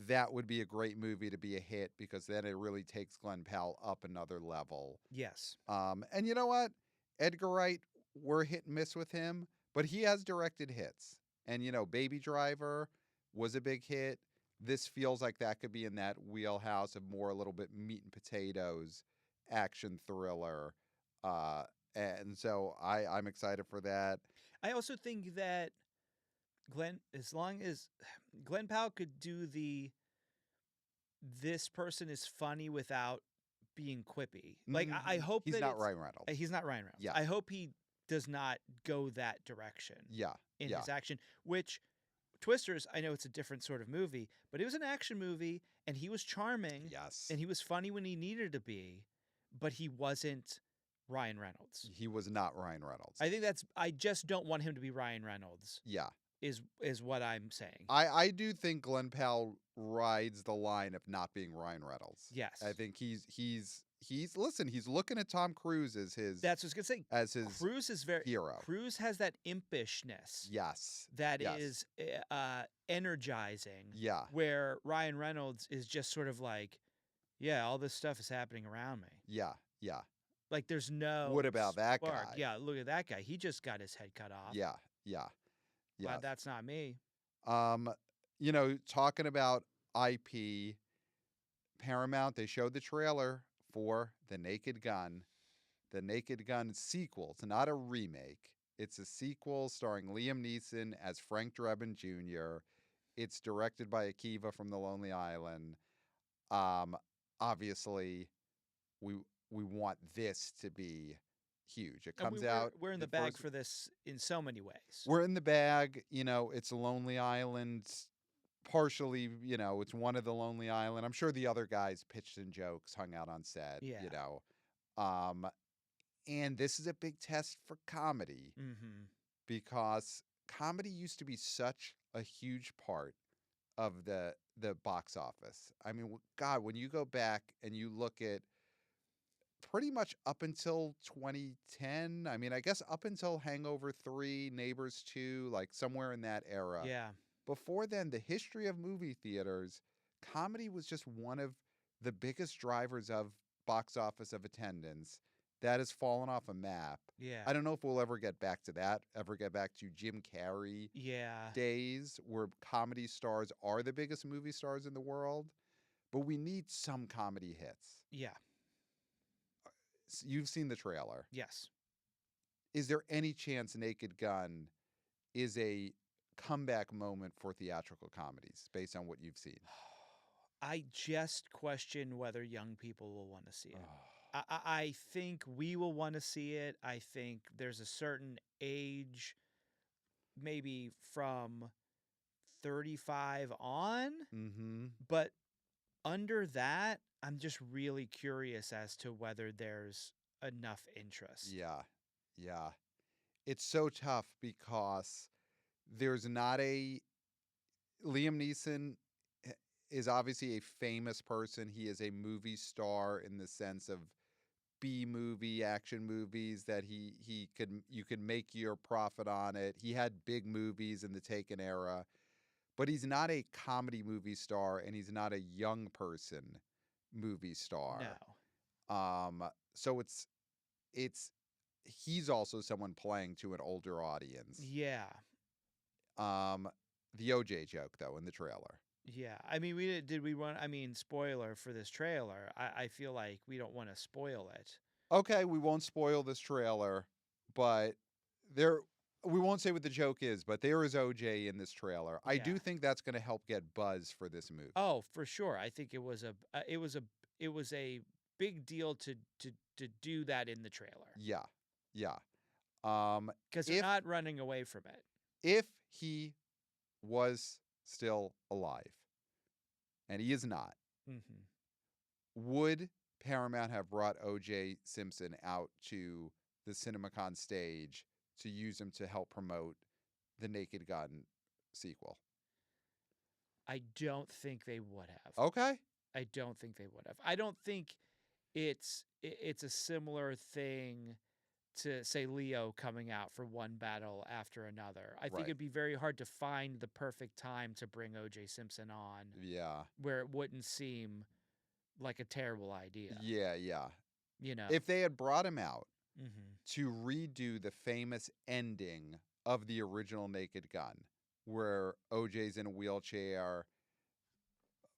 that would be a great movie to be a hit because then it really takes Glenn Powell up another level. Yes. And you know what? Edgar Wright, we're hit and miss with him, but he has directed hits. And you know, Baby Driver was a big hit. This feels like that could be in that wheelhouse of more a little bit meat and potatoes action thriller. And so I'm excited for that. I also think that as long as Glenn Powell could do this person is funny without being quippy. Like, I hope he's not Ryan Reynolds. He's not Ryan Reynolds. Yeah. I hope he does not go that direction. Yeah. In his action, which Twisters, I know it's a different sort of movie, but it was an action movie and he was charming. Yes. And he was funny when he needed to be, but he wasn't Ryan Reynolds. He was not Ryan Reynolds. I just don't want him to be Ryan Reynolds. Yeah. Is what I'm saying. I do think Glenn Powell rides the line of not being Ryan Reynolds. Yes. I think he's looking at Tom Cruise as his That's what I was gonna say. As his Cruise is very hero. Cruise has that impishness. Yes. That is energizing. Yeah. Where Ryan Reynolds is just sort of like, yeah, all this stuff is happening around me. Yeah. Like there's no What about that spark. guy? Yeah, look at that guy. He just got his head cut off. Yeah. Glad that's not me. You know, talking about IP, Paramount, they showed the trailer for The Naked Gun. The Naked Gun sequel. It's not a remake. It's a sequel starring Liam Neeson as Frank Drebin Jr. It's directed by Akiva from The Lonely Island. Obviously, we want this to be huge. It comes out. We're in the bag for this in so many ways. We're in the bag. You know, it's a Lonely Island. Partially, you know, it's one of the Lonely Island. I'm sure the other guys pitched in jokes, hung out on set. Yeah. You know, and this is a big test for comedy because comedy used to be such a huge part of the box office. I mean, God, when you go back and you look at pretty much up until 2010, I mean, I guess up until Hangover 3, Neighbors 2, like somewhere in that era. Yeah. Before then, the history of movie theaters, comedy was just one of the biggest drivers of box office of attendance. That has fallen off a map. Yeah. I don't know if we'll ever get back to that, ever get back to Jim Carrey Yeah. days where comedy stars are the biggest movie stars in the world, but we need some comedy hits. Yeah. You've seen the trailer. Yes. Is there any chance Naked Gun is a comeback moment for theatrical comedies based on what you've seen? I just question whether young people will want to see it. I think we will want to see it. I think there's a certain age, maybe from 35 on, but under that, I'm just really curious as to whether there's enough interest. Yeah. Yeah. It's so tough because there's not a Liam Neeson is obviously a famous person. He is a movie star in the sense of B movie action movies that you could make your profit on it. He had big movies in the Taken era, but he's not a comedy movie star and he's not a young person movie star. No. So it's he's also someone playing to an older audience. Yeah. The OJ joke though in the trailer. Yeah. I mean, did we want, I mean, spoiler for this trailer. I feel like we don't want to spoil it. Okay, we won't spoil this trailer, but we won't say what the joke is, but there is OJ in this trailer. I do think that's going to help get buzz for this movie. Oh, for sure. I think it was a big deal to do that in the trailer. Yeah. Yeah. Because they're not running away from it. If he was still alive, and he is not, would Paramount have brought O.J. Simpson out to the CinemaCon stage to use him to help promote the Naked Gun sequel? I don't think they would have. Okay. I don't think they would have. I don't think it's a similar thing to, say, Leo coming out for one battle after another. I think it'd be very hard to find the perfect time to bring O.J. Simpson on. Yeah. Where it wouldn't seem like a terrible idea. Yeah, yeah. You know, if they had brought him out to redo the famous ending of the original Naked Gun, where OJ's in a wheelchair,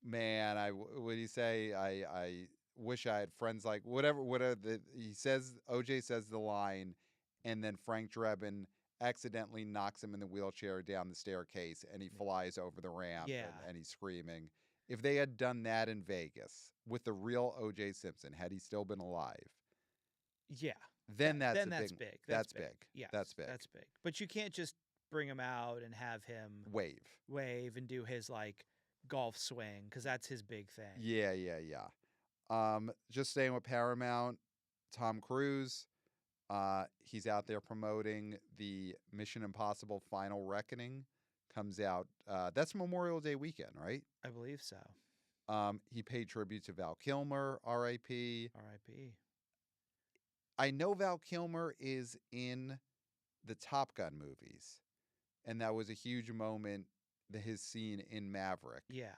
man, what do you say? I wish I had friends like whatever. He says? OJ says the line, and then Frank Drebin accidentally knocks him in the wheelchair down the staircase, and he flies over the ramp, and he's screaming. If they had done that in Vegas with the real O.J. Simpson, had he still been alive, then that's big. That's big. Yeah, that's big. That's big. But you can't just bring him out and have him wave and do his like golf swing, because that's his big thing. Yeah. Just staying with Paramount, Tom Cruise. He's out there promoting the Mission Impossible Final Reckoning. Comes out. That's Memorial Day weekend, right? I believe so. He paid tribute to Val Kilmer, R.I.P. R.I.P. I know Val Kilmer is in the Top Gun movies, and that was a huge moment, his scene in Maverick. Yeah.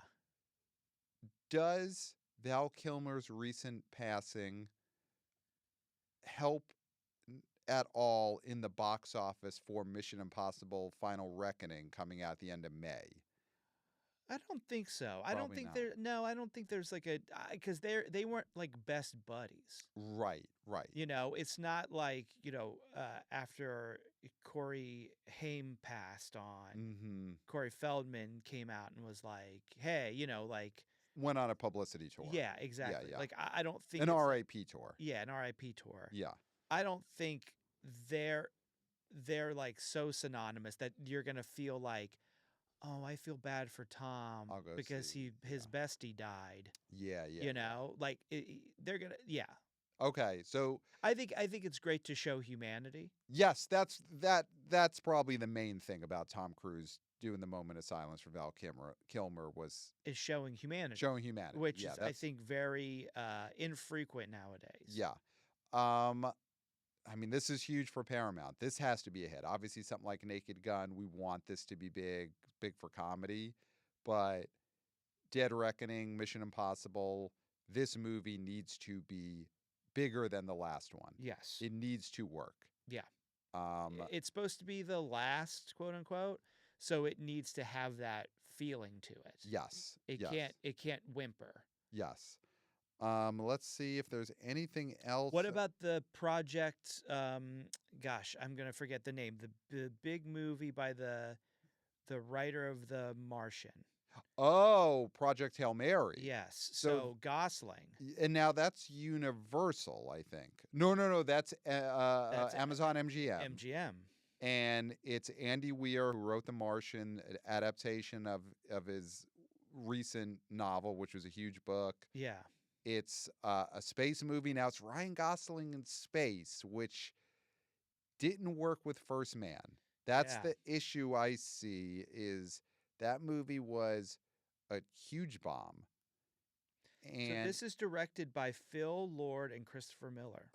Does Val Kilmer's recent passing help at all in the box office for Mission Impossible Final Reckoning coming out at the end of May? I don't think so. Probably I don't think I don't think there's like because they weren't like best buddies. Right. You know, it's not like, after Corey Haim passed on, Corey Feldman came out and was like, hey, went on a publicity tour. Yeah, exactly. Yeah. Like, I don't think an R.I.P. tour. Yeah, an R.I.P. tour. Yeah. I don't think they're like so synonymous that you're gonna feel like, oh, I feel bad for Tom because his bestie died. Yeah. Like they're gonna. Yeah. Okay, so I think it's great to show humanity. Yes, that's probably the main thing about Tom Cruise doing the moment of silence for Val Kilmer is showing humanity. Which is, I think, very infrequent nowadays. Yeah. I mean, this is huge for Paramount. This has to be a hit. Obviously, something like Naked Gun, we want this to be big for comedy. But Dead Reckoning, Mission Impossible, this movie needs to be bigger than the last one. Yes. It needs to work. Yeah. Um, It's supposed to be the last, quote unquote, so it needs to have that feeling to it. yes. It yes. can't whimper. Yes. Let's see if there's anything else. What about the project? Gosh, I'm gonna forget the name. The big movie by the writer of The Martian. Oh, Project Hail Mary. Yes. So- So Gosling. And now that's Universal, I think. No. That's Amazon MGM. MGM. And it's Andy Weir who wrote The Martian, an adaptation of his recent novel, which was a huge book. Yeah. It's a space movie. Now it's Ryan Gosling in space, which didn't work with First Man. That's Yeah. the issue I see, is that movie was a huge bomb. And So this is directed by Phil Lord and Christopher Miller.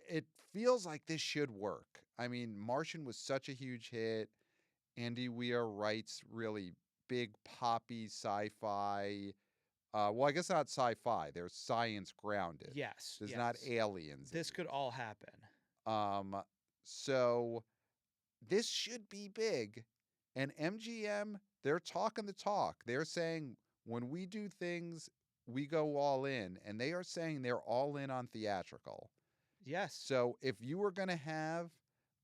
it feels like this should work. I mean, Martian was such a huge hit. Andy Weir writes really big poppy sci-fi. Well, I guess not sci-fi. There's science grounded. Yes. There's yes. not aliens. This could all happen. So this should be big. And MGM, they're talking the talk. They're saying when we do things, we go all in. And they are saying they're all in on theatrical. Yes. So if you were going to have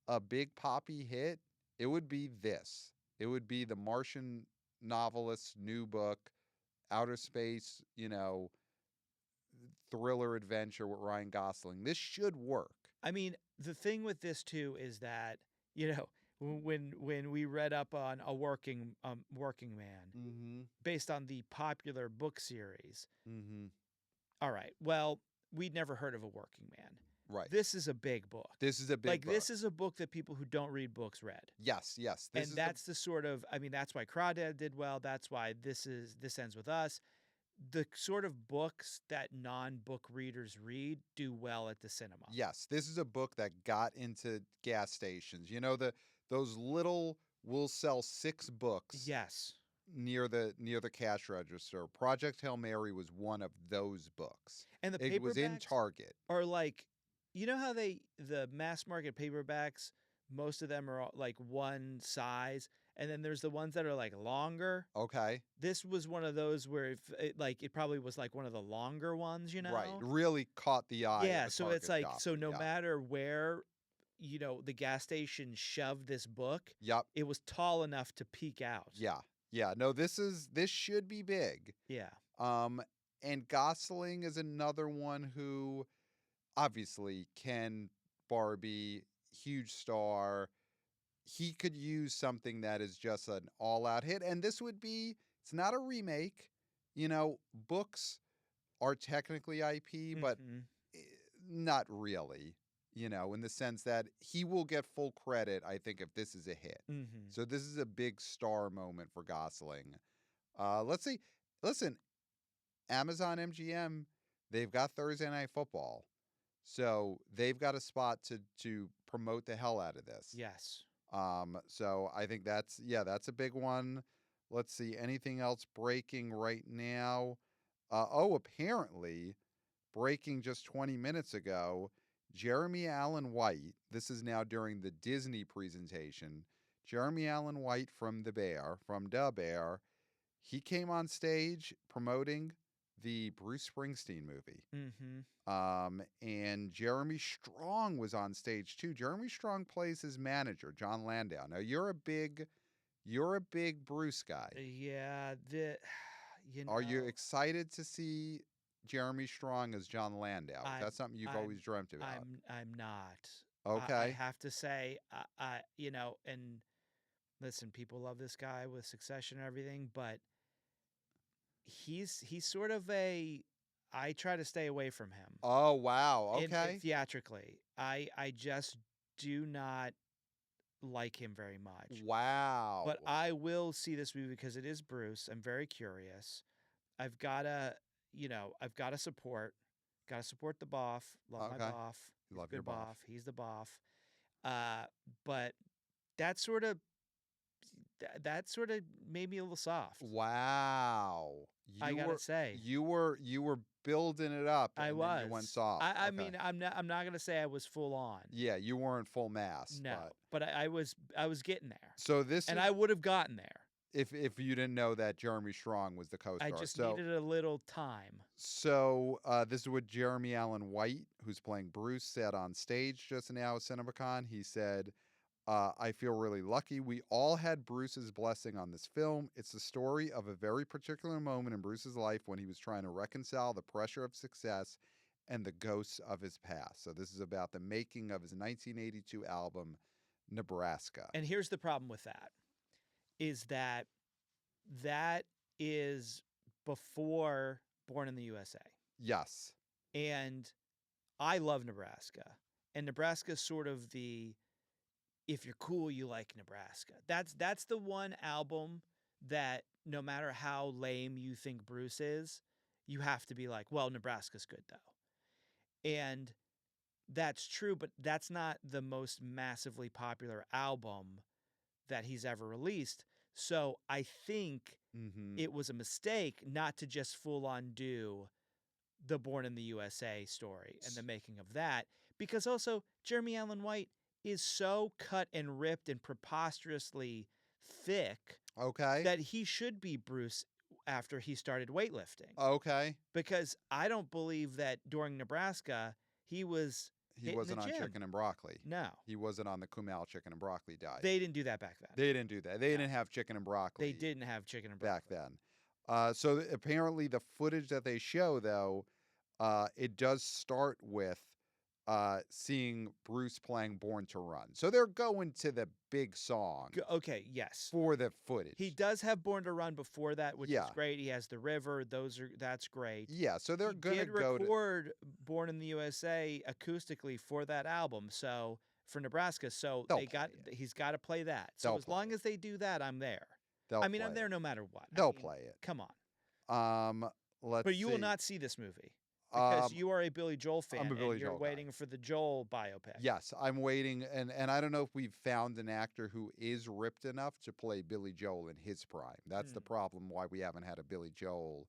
a big poppy hit, it would be this. It would be the Martian novelist's new book, outer space, thriller adventure with Ryan Gosling. This should work. I mean, the thing with this too is that, when we read up on a working man based on the popular book series. All right. Well, we'd never heard of a working man. Right. This is a big book. This is a big book. This is a book that people who don't read books read. Yes. That's the sort of, that's why Crawdad did well. That's why This Ends With Us. The sort of books that non-book readers read do well at the cinema. Yes. This is a book that got into gas stations. Those little, we'll sell 6 books. Yes. Near the cash register. Project Hail Mary was one of those books. And the it was in paperbacks Target. Are like, how the mass market paperbacks, most of them are like one size, and then there's the ones that are like longer. Okay. This was one of those where it probably was like one of the longer ones, Right. Really caught the eye. Yeah, of so Target it's like, shopper. no matter where, the gas station shoved this book, Yep. it was tall enough to peek out. Yeah. No, this should be big. Yeah. And Gosling is another one who, obviously, Ken, Barbie, huge star. He could use something that is just an all-out hit. And this would be, it's not a remake. Books are technically IP, but not really, in the sense that he will get full credit, I think, if this is a hit. So this is a big star moment for Gosling. Let's see. Listen, Amazon MGM, they've got Thursday Night Football. So they've got a spot to promote the hell out of this. Yes. So I think that's a big one. Let's see, anything else breaking right now? Apparently, breaking just 20 minutes ago, Jeremy Allen White, this is now during the Disney presentation, Jeremy Allen White from Da Bear, he came on stage promoting the Bruce Springsteen movie. And Jeremy Strong was on stage too. Jeremy Strong plays his manager, John Landau. Now you're a big Bruce guy. Yeah. Are you excited to see Jeremy Strong as John Landau? That's something you've always dreamt about. I'm not. Okay. I have to say, and listen, people love this guy with Succession and everything, but he's sort of I try to stay away from him. Oh, wow. Okay. Theatrically. I just do not like him very much. Wow. But I will see this movie because it is Bruce. I'm very curious. I've got to support. Got to support the Boff. Love my Boff. Love your Boff. He's the Boff. But that sort of that sort of made me a little soft. Wow. I gotta say, you were building it up I and then you went was. soft. I Okay. mean, I'm not gonna say I was full on. Yeah, you weren't full mast, No, but but I was getting there, so this and is I would have gotten there. if you didn't know that Jeremy Strong was the I co-star. just needed a little time. This is what Jeremy Allen White, who's playing Bruce, said on stage just now at CinemaCon. He said, I feel really lucky. We all had Bruce's blessing on this film. It's the story of a very particular moment in Bruce's life when he was trying to reconcile the pressure of success and the ghosts of his past. So this is about the making of his 1982 album, Nebraska. And here's the problem with that, is that is before Born in the USA. Yes. And I love Nebraska. And Nebraska's sort of the, if you're cool, you like Nebraska. That's the one album that no matter how lame you think Bruce is, you have to be like, well, Nebraska's good though. And that's true, but that's not the most massively popular album that he's ever released. So I think it was a mistake not to just full on do the Born in the USA story and the making of that, because also Jeremy Allen White is so cut and ripped and preposterously thick that he should be Bruce after he started weightlifting. Okay. Because I don't believe that during Nebraska he wasn't on chicken and broccoli. No. He wasn't on the Kumail chicken and broccoli diet. They didn't do that back then. They didn't do that. They didn't have chicken and broccoli. They didn't have chicken and broccoli. Back then. So apparently the footage that they show, though, it does start with seeing Bruce playing Born to Run. So they're going to the big song. Okay, yes. For the footage. He does have Born to Run before that, which is Yeah. great. He has The River. That's great. Yeah, so they're going to go to record Born in the USA acoustically for that album. So for Nebraska, so he's got to play that. So as long as they do that, I'm there. I'm there no matter what. They'll play it. Come on. But you will not see this movie because you are a Billy Joel fan. I'm a Billy Joel waiting for the Joel biopic. Yes, I'm waiting, and I don't know if we've found an actor who is ripped enough to play Billy Joel in his prime. That's the problem why we haven't had a Billy Joel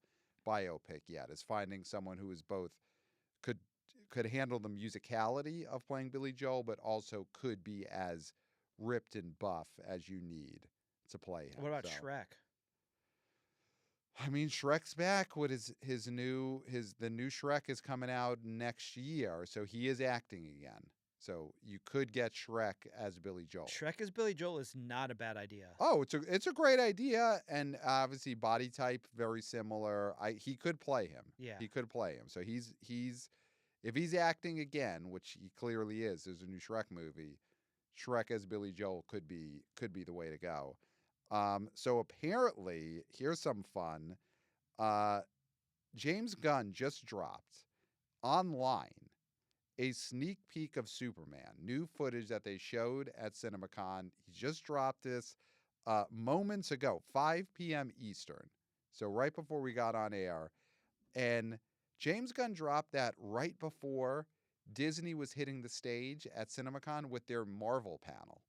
biopic yet, is finding someone who is both could handle the musicality of playing Billy Joel, but also could be as ripped and buff as you need to play him. What about Shrek? I mean, Shrek's back. What is the new Shrek is coming out next year, so he is acting again. So you could get Shrek as Billy Joel. Shrek as Billy Joel is not a bad idea. Oh, it's a great idea, and obviously body type very similar. He could play him. Yeah, he could play him. So he's if he's acting again, which he clearly is. There's a new Shrek movie. Shrek as Billy Joel could be the way to go. So apparently, here's some fun. James Gunn just dropped online a sneak peek of Superman, new footage that they showed at CinemaCon. He just dropped this moments ago, 5 p.m. Eastern. So right before we got on air. And James Gunn dropped that right before Disney was hitting the stage at CinemaCon with their Marvel panel.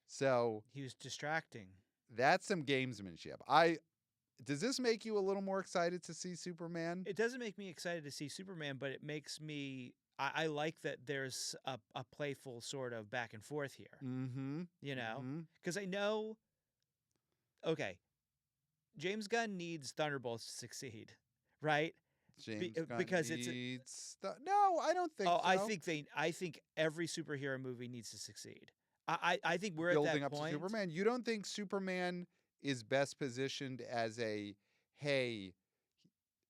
So he was distracting. That's some gamesmanship. Does this make you a little more excited to see Superman? It doesn't make me excited to see Superman, but it makes me. I like that there's a playful sort of back and forth here. Mm-hmm. You know, because I know. Okay, James Gunn needs Thunderbolts to succeed, right? James Gunn because needs no, I don't think. Oh, so. I think every superhero movie needs to succeed. I think we're building at that up point. to Superman. You don't think Superman is best positioned as a hey,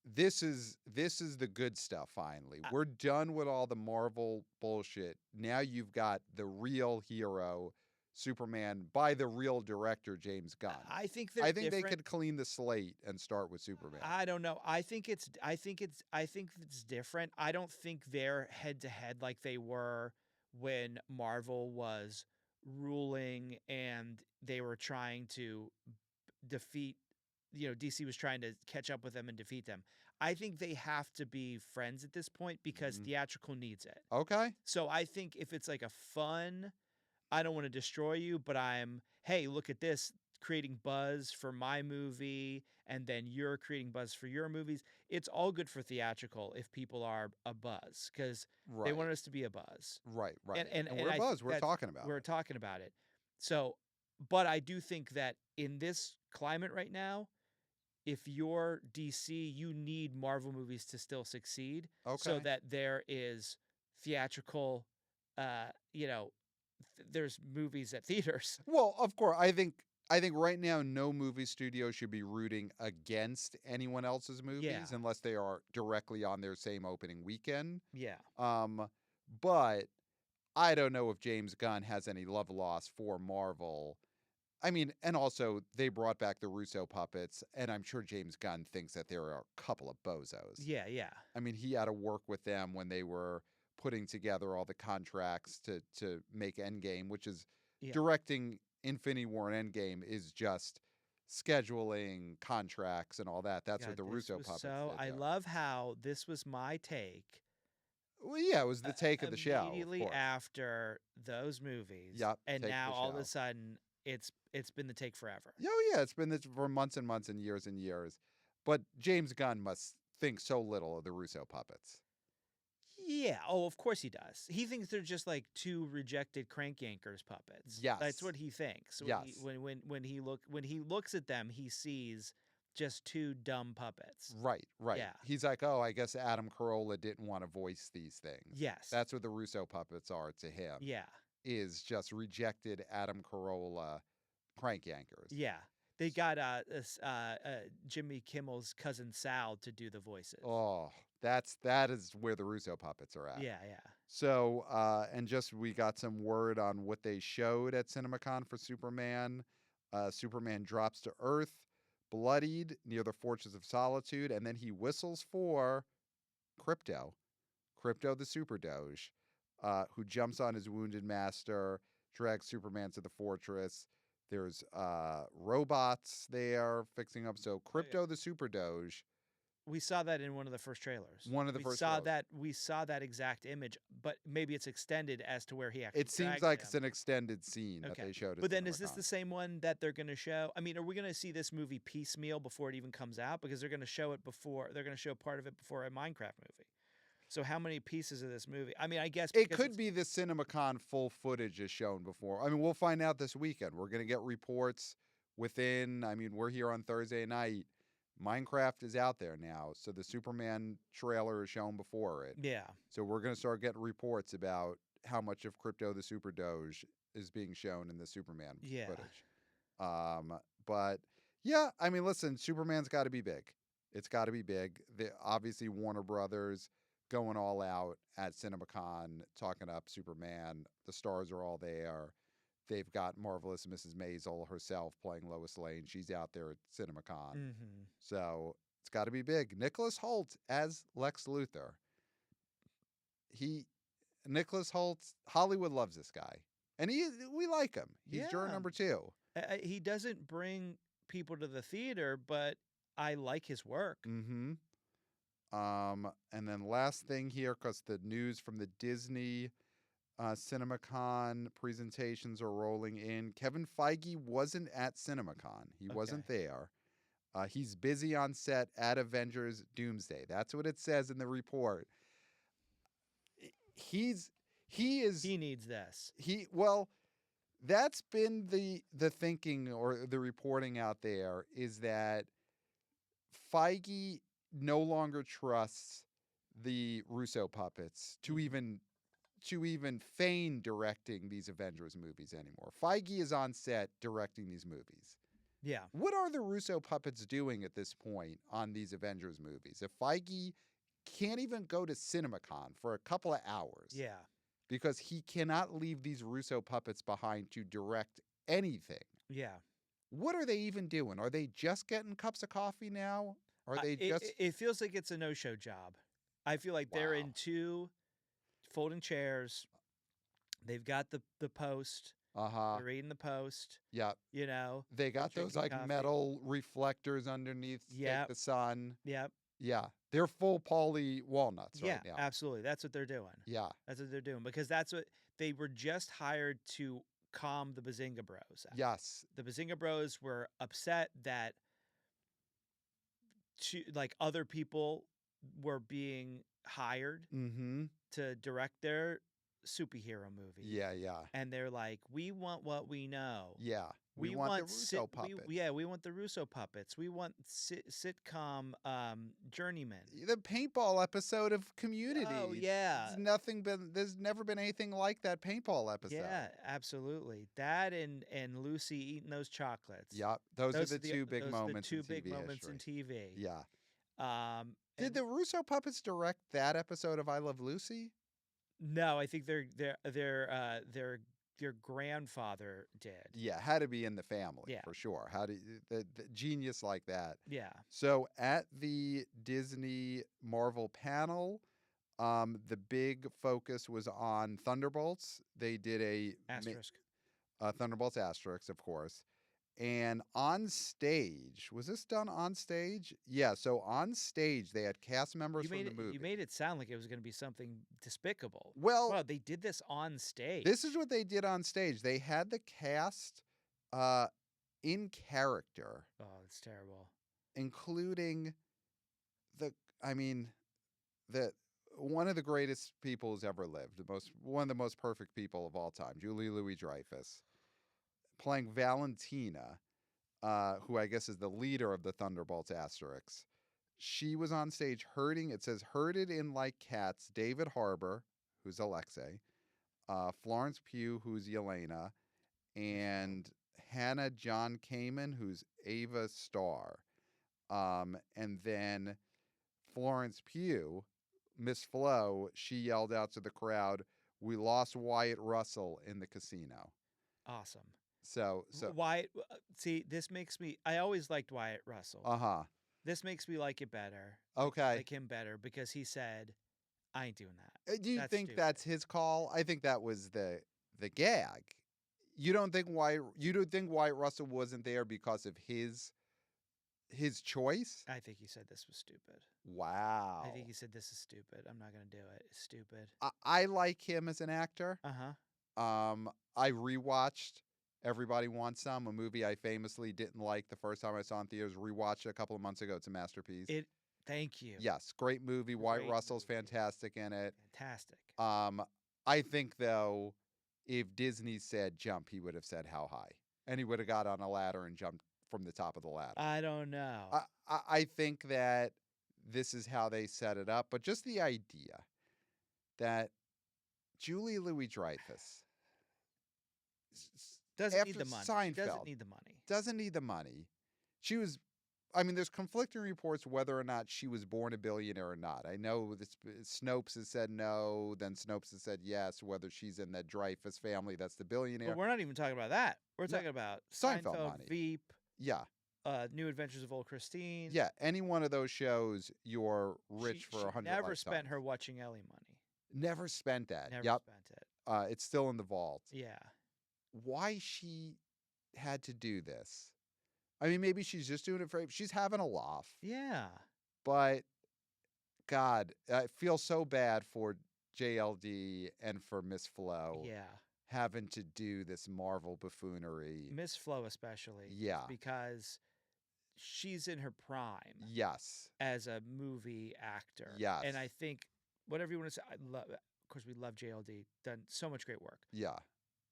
this is the good stuff finally. We're done with all the Marvel bullshit. Now you've got the real hero, Superman, by the real director James Gunn. I think they could clean the slate and start with Superman. I don't know. I think it's different. I don't think they're head to head like they were when Marvel was ruling and they were trying to defeat, DC was trying to catch up with them and defeat them. I think they have to be friends at this point because Theatrical needs it. Okay. So I think if it's like a fun, I don't want to destroy you, but hey, look at this creating buzz for my movie, and then you're creating buzz for your movies. It's all good for theatrical if people are a buzz, because they want Right. us to be a buzz. Right. Right. And And we're I think buzz. We're talking about we're it. talking about it. So, but I do think that in this climate right now, if you're DC, you need Marvel movies to still succeed, so Okay. that there is theatrical, there's movies at theaters. Well, of course, I think right now no movie studio should be rooting against anyone else's movies unless they are directly on their same opening weekend. Yeah. But I don't know if James Gunn has any love lost for Marvel. I mean, and also they brought back the Russo puppets, and I'm sure James Gunn thinks that there are a couple of bozos. Yeah. I mean, he had to work with them when they were putting together all the contracts to make Endgame, which is directing Infinity War and Endgame is just scheduling contracts and all that. That's what the Russo puppets did. I love how this was my take. Well, yeah, it was the take of the show. Immediately after those movies. Yep. And now all of a sudden it's been the take forever. Oh yeah, it's been this for months and months and years. But James Gunn must think so little of the Russo puppets. Yeah. Oh, of course he does. He thinks they're just like two rejected crank yankers puppets. Yes. That's what he thinks. Yes. When he looks at them, he sees just two dumb puppets. Right. Yeah. He's like, oh, I guess Adam Carolla didn't want to voice these things. Yes. That's what the Russo puppets are to him. Yeah. Is just rejected Adam Carolla crank yankers. Yeah. They got Jimmy Kimmel's cousin Sal to do the voices. Oh, that is where the Russo puppets are at. Yeah. So, and just we got some word on what they showed at CinemaCon for Superman. Superman drops to Earth, bloodied near the Fortress of Solitude, and then he whistles for Crypto the Super Doge, who jumps on his wounded master, drags Superman to the fortress. There's robots there fixing up. So Crypto the Super Doge. We saw that in one of the first trailers. We saw that exact image, but maybe it's extended as to where he actually. It seems like it's an extended scene that they showed. But then, is this the same one that they're going to show? I mean, are we going to see this movie piecemeal before it even comes out? Because they're going to show it before. They're going to show part of it before a Minecraft movie. So how many pieces of this movie? I mean, I guess it could be the CinemaCon full footage is shown before. I mean, we'll find out this weekend. We're going to get reports within. I mean, we're here on Thursday night. Minecraft is out there now, so the Superman trailer is shown before it. Yeah. So we're going to start getting reports about how much of Crypto the Super Doge is being shown in the Superman footage. But yeah, I mean, listen, Superman's got to be big. It's got to be big. Obviously, Warner Brothers going all out at CinemaCon, talking up Superman. The stars are all there. They've got Marvelous Mrs. Maisel herself playing Lois Lane. She's out there at CinemaCon. Mm-hmm. So it's got to be big. Nicholas Hoult as Lex Luthor. Nicholas Hoult, Hollywood loves this guy. And we like him. He's juror number 2. He doesn't bring people to the theater, but I like his work. Mm-hmm. And then last thing here, because the news from the Disney CinemaCon presentations are rolling in. Kevin Feige wasn't at CinemaCon. He wasn't there. He's busy on set at Avengers Doomsday. That's what it says in the report. He needs this. That's been the thinking or the reporting out there is that Feige no longer trusts the Russo puppets to even feign directing these Avengers movies anymore. Feige is on set directing these movies. Yeah. What are the Russo puppets doing at this point on these Avengers movies? If Feige can't even go to CinemaCon for a couple of hours. Yeah. Because he cannot leave these Russo puppets behind to direct anything. Yeah. What are they even doing? Are they just getting cups of coffee now? Are they just... It feels like it's a no-show job. I feel like they're in 2 folding chairs. They've got the post. They're reading the post. Yep. You know. They got those like coffee. Metal reflectors underneath the sun. Yep. Yeah. They're full Pauly walnuts right now. Yeah, absolutely. That's what they're doing. Yeah. That's what they're doing because that's what they were just hired to calm the Bazinga Bros out. Yes. The Bazinga Bros were upset that other people were being hired Mm-hmm. to direct their superhero movie. Yeah, yeah. And they're like, we want what we know. Yeah. We want the Russo puppets. We want the Russo puppets. We want sitcom journeyman. The paintball episode of Community. Oh yeah. There's never been anything like that paintball episode. Yeah, absolutely. That and Lucy eating those chocolates. Yeah, those are the two big moments. Two big moments in TV. Yeah. Did the Russo puppets direct that episode of I Love Lucy? No, I think their grandfather did. Yeah, had to be in the family, Yeah. for sure. How do the genius like that? Yeah. So at the Disney Marvel panel, the big focus was on Thunderbolts. They did a Asterisk. Thunderbolts asterisk, of course. And on stage, was this done on stage? Yeah, so on stage they had cast members from the movie. You made it sound like it was going to be something despicable. Well, wow, they did this on stage. This is what they did on stage. They had the cast in character. Oh, it's terrible. Including one of the greatest people who's ever lived, one of the most perfect people of all time, Julie Louis-Dreyfus, playing Valentina, who I guess is the leader of the Thunderbolts asterisks. She was on stage herding, it says, herded in like cats, David Harbour, who's Alexei, Florence Pugh, who's Yelena, and Hannah John Kamen, who's Ava Starr. And then Florence Pugh, Miss Flo, she yelled out to the crowd, "We lost Wyatt Russell in the casino." Awesome. So Wyatt, see, this makes me. I always liked Wyatt Russell. This makes me like it better. Okay. Like him better because he said, "I ain't doing that." Do you think that's his call? I think that was the gag. You don't think Wyatt Russell wasn't there because of his choice? I think he said this was stupid. Wow. I think he said this is stupid. I'm not gonna do it. It's stupid. I like him as an actor. I rewatched Everybody Wants Some, a movie I famously didn't like the first time I saw in theaters. Rewatched it a couple of months ago. It's a masterpiece. Thank you. Yes, great movie. Wyatt Russell's fantastic in it. Fantastic. I think though, if Disney said jump, he would have said how high, and he would have got on a ladder and jumped from the top of the ladder. I don't know. I think that this is how they set it up, but just the idea that Julie Louis-Dreyfus doesn't need the money. Seinfeld, doesn't need the money. Doesn't need the money. She was. I mean, there's conflicting reports whether or not she was born a billionaire or not. I know Snopes has said no, then Snopes has said yes, whether she's in that Dreyfus family that's the billionaire. But we're not even talking about that. We're talking about Seinfeld money. Veep. Yeah. New Adventures of Old Christine. Yeah, any one of those shows, you're rich for 100 never lifetimes. spent her watching Ellie money. Never spent that. Never spent it. It's still in the vault. Yeah. Why she had to do this? I mean, maybe she's just doing it for. She's having a laugh. Yeah. But, God, I feel so bad for JLD and for Miss Flo. Yeah. Having to do this Marvel buffoonery. Miss Flo especially. Yeah. Because she's in her prime. Yes. As a movie actor. Yes. And I think, whatever you want to say, of course, we love JLD. Done so much great work. Yeah.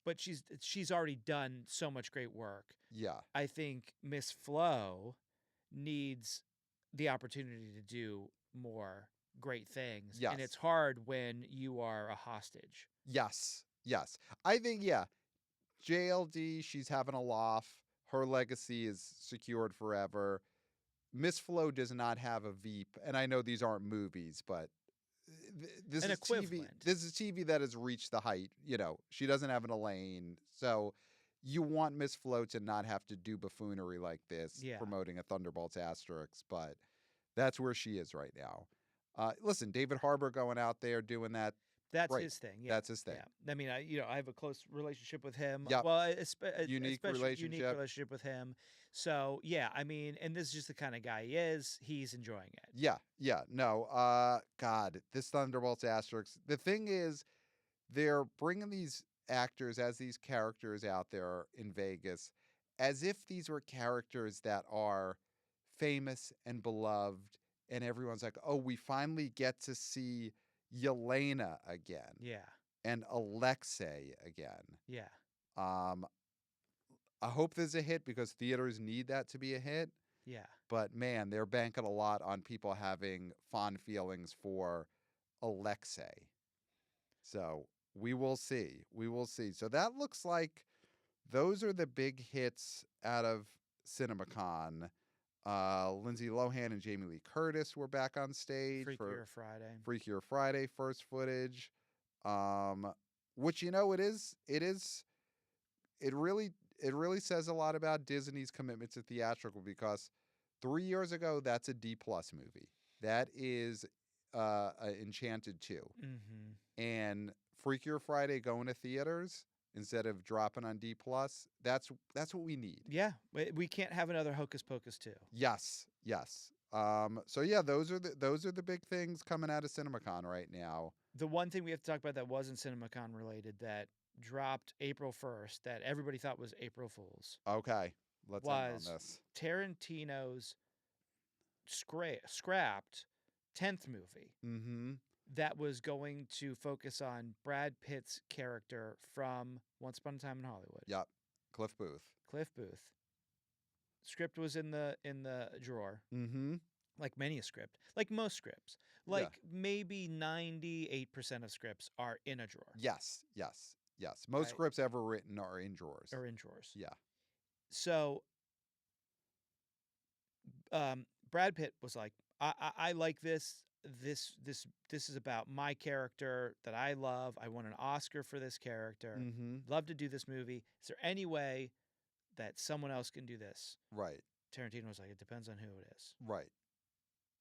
But she's already done so much great work. Yeah. I think Miss Flo needs the opportunity to do more great things. Yes. And it's hard when you are a hostage. Yes. Yes. I think, JLD, she's having a laugh. Her legacy is secured forever. Miss Flo does not have a Veep. And I know these aren't movies, but this is TV. This is TV that has reached the height. You know, she doesn't have an Elaine. So you want Miss Flo to not have to do buffoonery like this, promoting a Thunderbolts asterisk, but that's where she is right now. Listen, David Harbour going out there doing that. That's his thing. Yeah. That's his thing. Yeah. I mean, I have a close relationship with him. Yep. Well, unique relationship with him. So yeah, I mean, and this is just the kind of guy he is. He's enjoying it. Yeah. Yeah. No. God, this Thunderbolts asterisk. The thing is, they're bringing these actors, as these characters out there in Vegas, as if these were characters that are famous and beloved, and everyone's like, oh, we finally get to see Yelena again. Yeah. And Alexei again. Yeah. I hope there's a hit because theaters need that to be a hit. Yeah. But man, they're banking a lot on people having fond feelings for Alexei. So we will see. We will see. So that looks like those are the big hits out of CinemaCon. Lindsay Lohan and Jamie Lee Curtis were back on stage Freakier Friday. Freakier Friday first footage. Which it really says a lot about Disney's commitment to theatrical, because 3 years ago that's a D+ movie. That is Enchanted 2. Mm-hmm. And Freakier Friday going to theaters instead of dropping on D+, that's what we need. Yeah, we can't have another Hocus Pocus 2. Yes. So yeah, those are the big things coming out of CinemaCon right now. The one thing we have to talk about that wasn't CinemaCon related that dropped April 1st that everybody thought was April Fool's. Okay, let's end on this. Tarantino's scrapped 10th movie. Mm-hmm. That was going to focus on Brad Pitt's character from Once Upon a Time in Hollywood. Yep, Cliff Booth. Script was in the drawer. Mm-hmm. Like many a script, like most scripts, maybe 98% of scripts are in a drawer. Yes. Most scripts ever written are in drawers. Yeah. So, Brad Pitt was like, I like this. This is about my character that I love. I won an Oscar for this character. Mm-hmm. Love to do this movie. Is there any way that someone else can do this? Right. Tarantino was like, it depends on who it is. Right.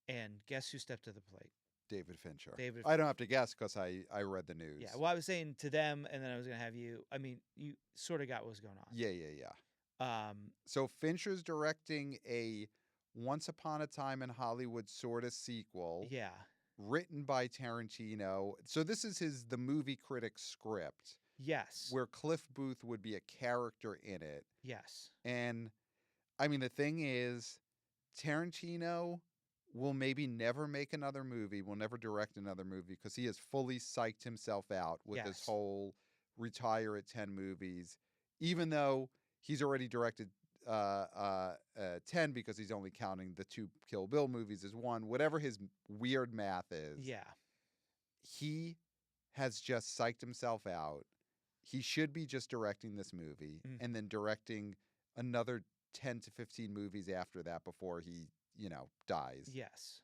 And guess who stepped to the plate? David Fincher. I don't have to guess because I read the news. Yeah, well, I was saying to them, and then I was going to have you. I mean, you sort of got what was going on. Yeah. So Fincher's directing a Once Upon a Time in Hollywood sort of sequel. Yeah. Written by Tarantino. So this is the movie critic script. Yes. Where Cliff Booth would be a character in it. Yes. And I mean, the thing is, Tarantino will maybe never make another movie, will never direct another movie, because he has fully psyched himself out with this whole retire at 10 movies, even though he's already directed 10 because he's only counting the 2 Kill Bill movies as one, whatever his weird math is. Yeah. He has just psyched himself out. He should be just directing this movie and then directing another 10 to 15 movies after that before he, dies. Yes.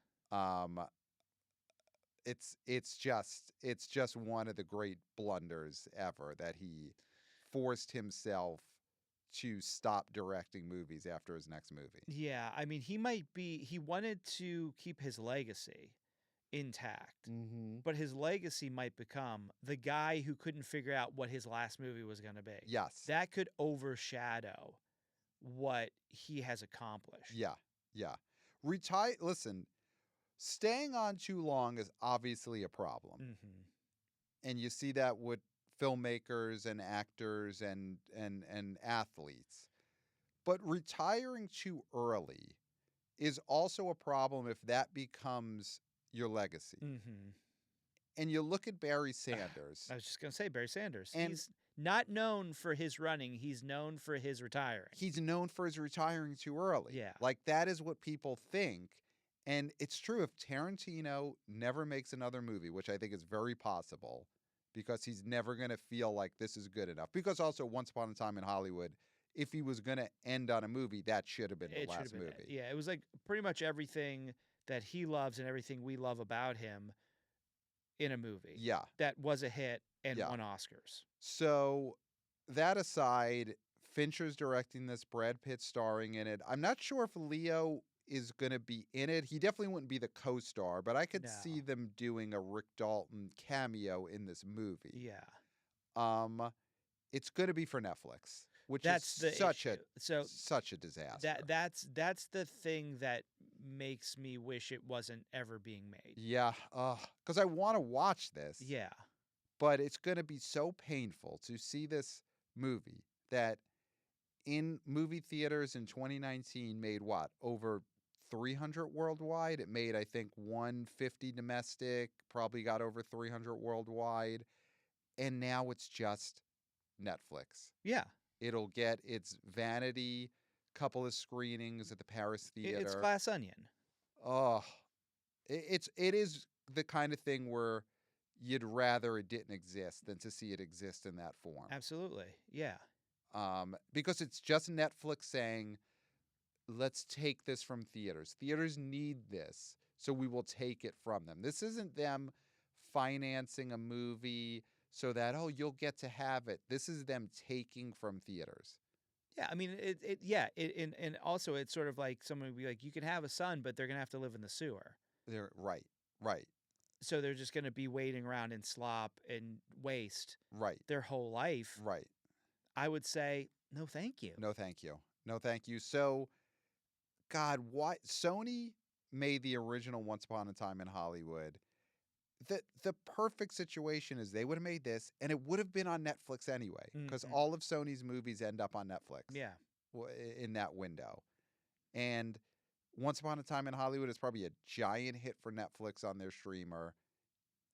It's just one of the great blunders ever that he forced himself to stop directing movies after his next movie. Yeah, I mean, he wanted to keep his legacy intact, but his legacy might become the guy who couldn't figure out what his last movie was going to be. Yes. That could overshadow what he has accomplished. Yeah. Listen, staying on too long is obviously a problem. Mm-hmm. And you see that with filmmakers and actors and athletes. But retiring too early is also a problem if that becomes your legacy. Mm-hmm. And you look at Barry Sanders. I was just going to say Barry Sanders. And he's not known for his running. He's known for his retiring. He's known for his retiring too early. Yeah. Like, that is what people think. And it's true, if Tarantino never makes another movie, which I think is very possible, because he's never going to feel like this is good enough. Because also, Once Upon a Time in Hollywood, if he was going to end on a movie, that should have been the last movie. Yeah, it was like pretty much everything that he loves and everything we love about him in a movie. Yeah. That was a hit and won Oscars. So, that aside, Fincher's directing this, Brad Pitt starring in it. I'm not sure if Leo is going to be in it. He definitely wouldn't be the co-star, but I could see them doing a Rick Dalton cameo in this movie. Yeah. It's going to be for Netflix, which that's is such a disaster. That's the thing that makes me wish it wasn't ever being made. Yeah, because I want to watch this. Yeah. But it's going to be so painful to see this movie that in movie theaters in 2019 made what? Over 300 worldwide. It made, I think, 150 domestic, probably got over 300 worldwide. And now it's just Netflix. Yeah. It'll get its vanity couple of screenings at the Paris Theater. It's Glass Onion. Oh, it is the kind of thing where you'd rather it didn't exist than to see it exist in that form. Absolutely. Yeah. Because it's just Netflix saying, let's take this from theaters. Theaters need this, so we will take it from them. This isn't them financing a movie so that, oh, you'll get to have it. This is them taking from theaters. Yeah, I mean, and also it's sort of like someone would be like, you can have a son, but they're going to have to live in the sewer. They're right. So they're just going to be waiting around in slop and waste their whole life. Right. I would say, no, thank you. No, thank you. No, thank you. So, God, why Sony made the original Once Upon a Time in Hollywood. The perfect situation is they would have made this, and it would have been on Netflix anyway, because all of Sony's movies end up on Netflix. Yeah. In that window. And Once Upon a Time in Hollywood is probably a giant hit for Netflix on their streamer.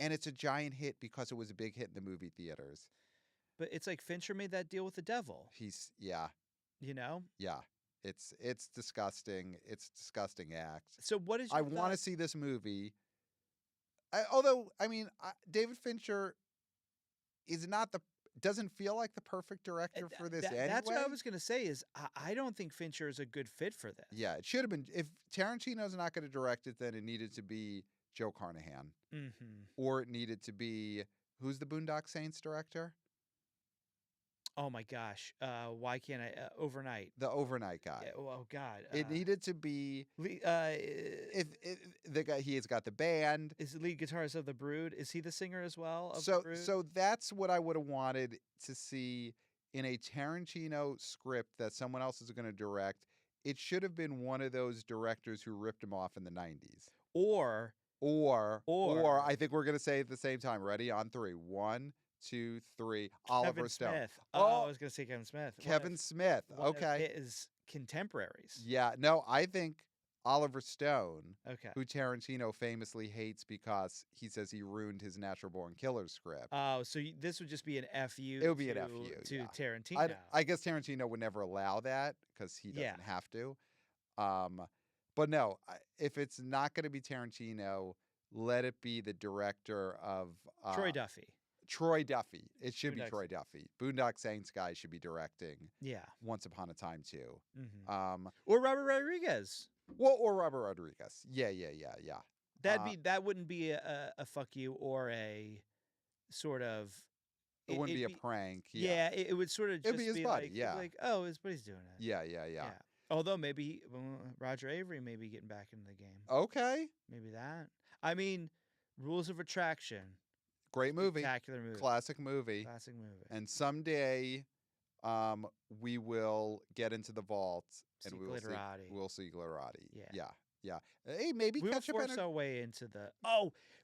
And it's a giant hit because it was a big hit in the movie theaters. But it's like Fincher made that deal with the devil. Yeah. You know? Yeah. It's disgusting. It's a disgusting act. So what is I want to see this movie. David Fincher is doesn't feel like the perfect director for this anyway. That's what I was going to say is I don't think Fincher is a good fit for this. Yeah, it should have been. If Tarantino's not going to direct it, then it needed to be Joe Carnahan. Mm-hmm. Or it needed to be, who's the Boondock Saints director? Oh my gosh. Why can't I? Overnight. The Overnight guy. Yeah, oh God. It needed to be, if the guy, he has got the band. Is the lead guitarist of The Brood? Is he the singer as well of The Brood? So that's what I would have wanted to see in a Tarantino script that someone else is going to direct. It should have been one of those directors who ripped him off in the 90s. Or I think we're going to say it at the same time. Ready? On 3. 1, 2, 3. Oliver Stone. Smith. Oh, I was going to say Kevin Smith. Kevin Smith. Okay. His contemporaries. Yeah. No, I think Oliver Stone, okay, who Tarantino famously hates because he says he ruined his Natural Born Killers script. Oh, so this would just be an FU. It would be an FU to Tarantino. I guess Tarantino would never allow that because he doesn't have to. But no, if it's not going to be Tarantino, let it be the director of Troy Duffy. Troy Duffy. It should be Troy Duffy. Boondock Saints guy should be directing. Yeah. Once Upon a Time too. Mm-hmm. Or Robert Rodriguez. Well, or Robert Rodriguez. Yeah. That wouldn't be a fuck you or a sort of. It wouldn't be a prank. Yeah, it would sort of just It'd be his buddy. like, oh, his buddy's doing it. Yeah. Although maybe Roger Avery may be getting back into the game. Okay. Maybe that. I mean, Rules of Attraction. Great movie. Spectacular movie. Classic movie. And someday we will get into the vault and we'll see Glitterati. Yeah. Hey, maybe we'll force our way into the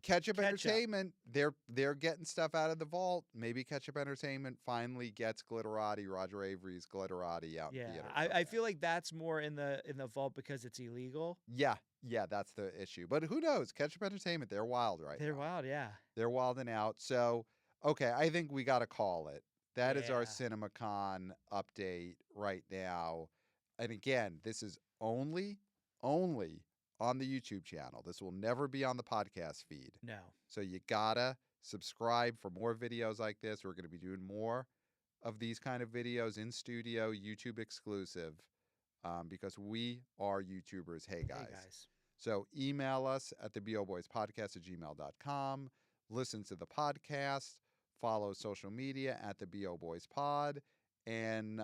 Ketchup Entertainment. They're getting stuff out of the vault. Maybe Ketchup Entertainment finally gets Glitterati, Roger Avery's Glitterati out in theaters. I feel like that's more in the vault because it's illegal. Yeah, that's the issue. But who knows? Ketchup Entertainment, they're wild right now. They're wild, yeah. They're wilding out. So, okay, I think we got to call it. That is our CinemaCon update right now. And again, this is only on the YouTube channel. This will never be on the podcast feed. No. So you gotta subscribe for more videos like this. We're going to be doing more of these kind of videos in studio, YouTube exclusive, because we are YouTubers. Hey guys. So email us at theboboyspodcast@gmail.com. Listen to the podcast. Follow social media at theboboyspod. And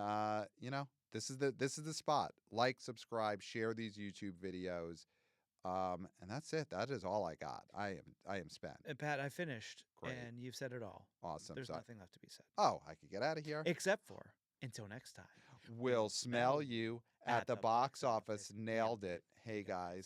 this is the spot. Like, subscribe, share these YouTube videos. And that's it. That is all I got. I am spent. And Pat, I finished. Great. And you've said it all. Awesome. There's nothing left to be said. Oh, I could get out of here. Except for, until next time. We'll smell you at the box office. Nailed it. Hey, guys.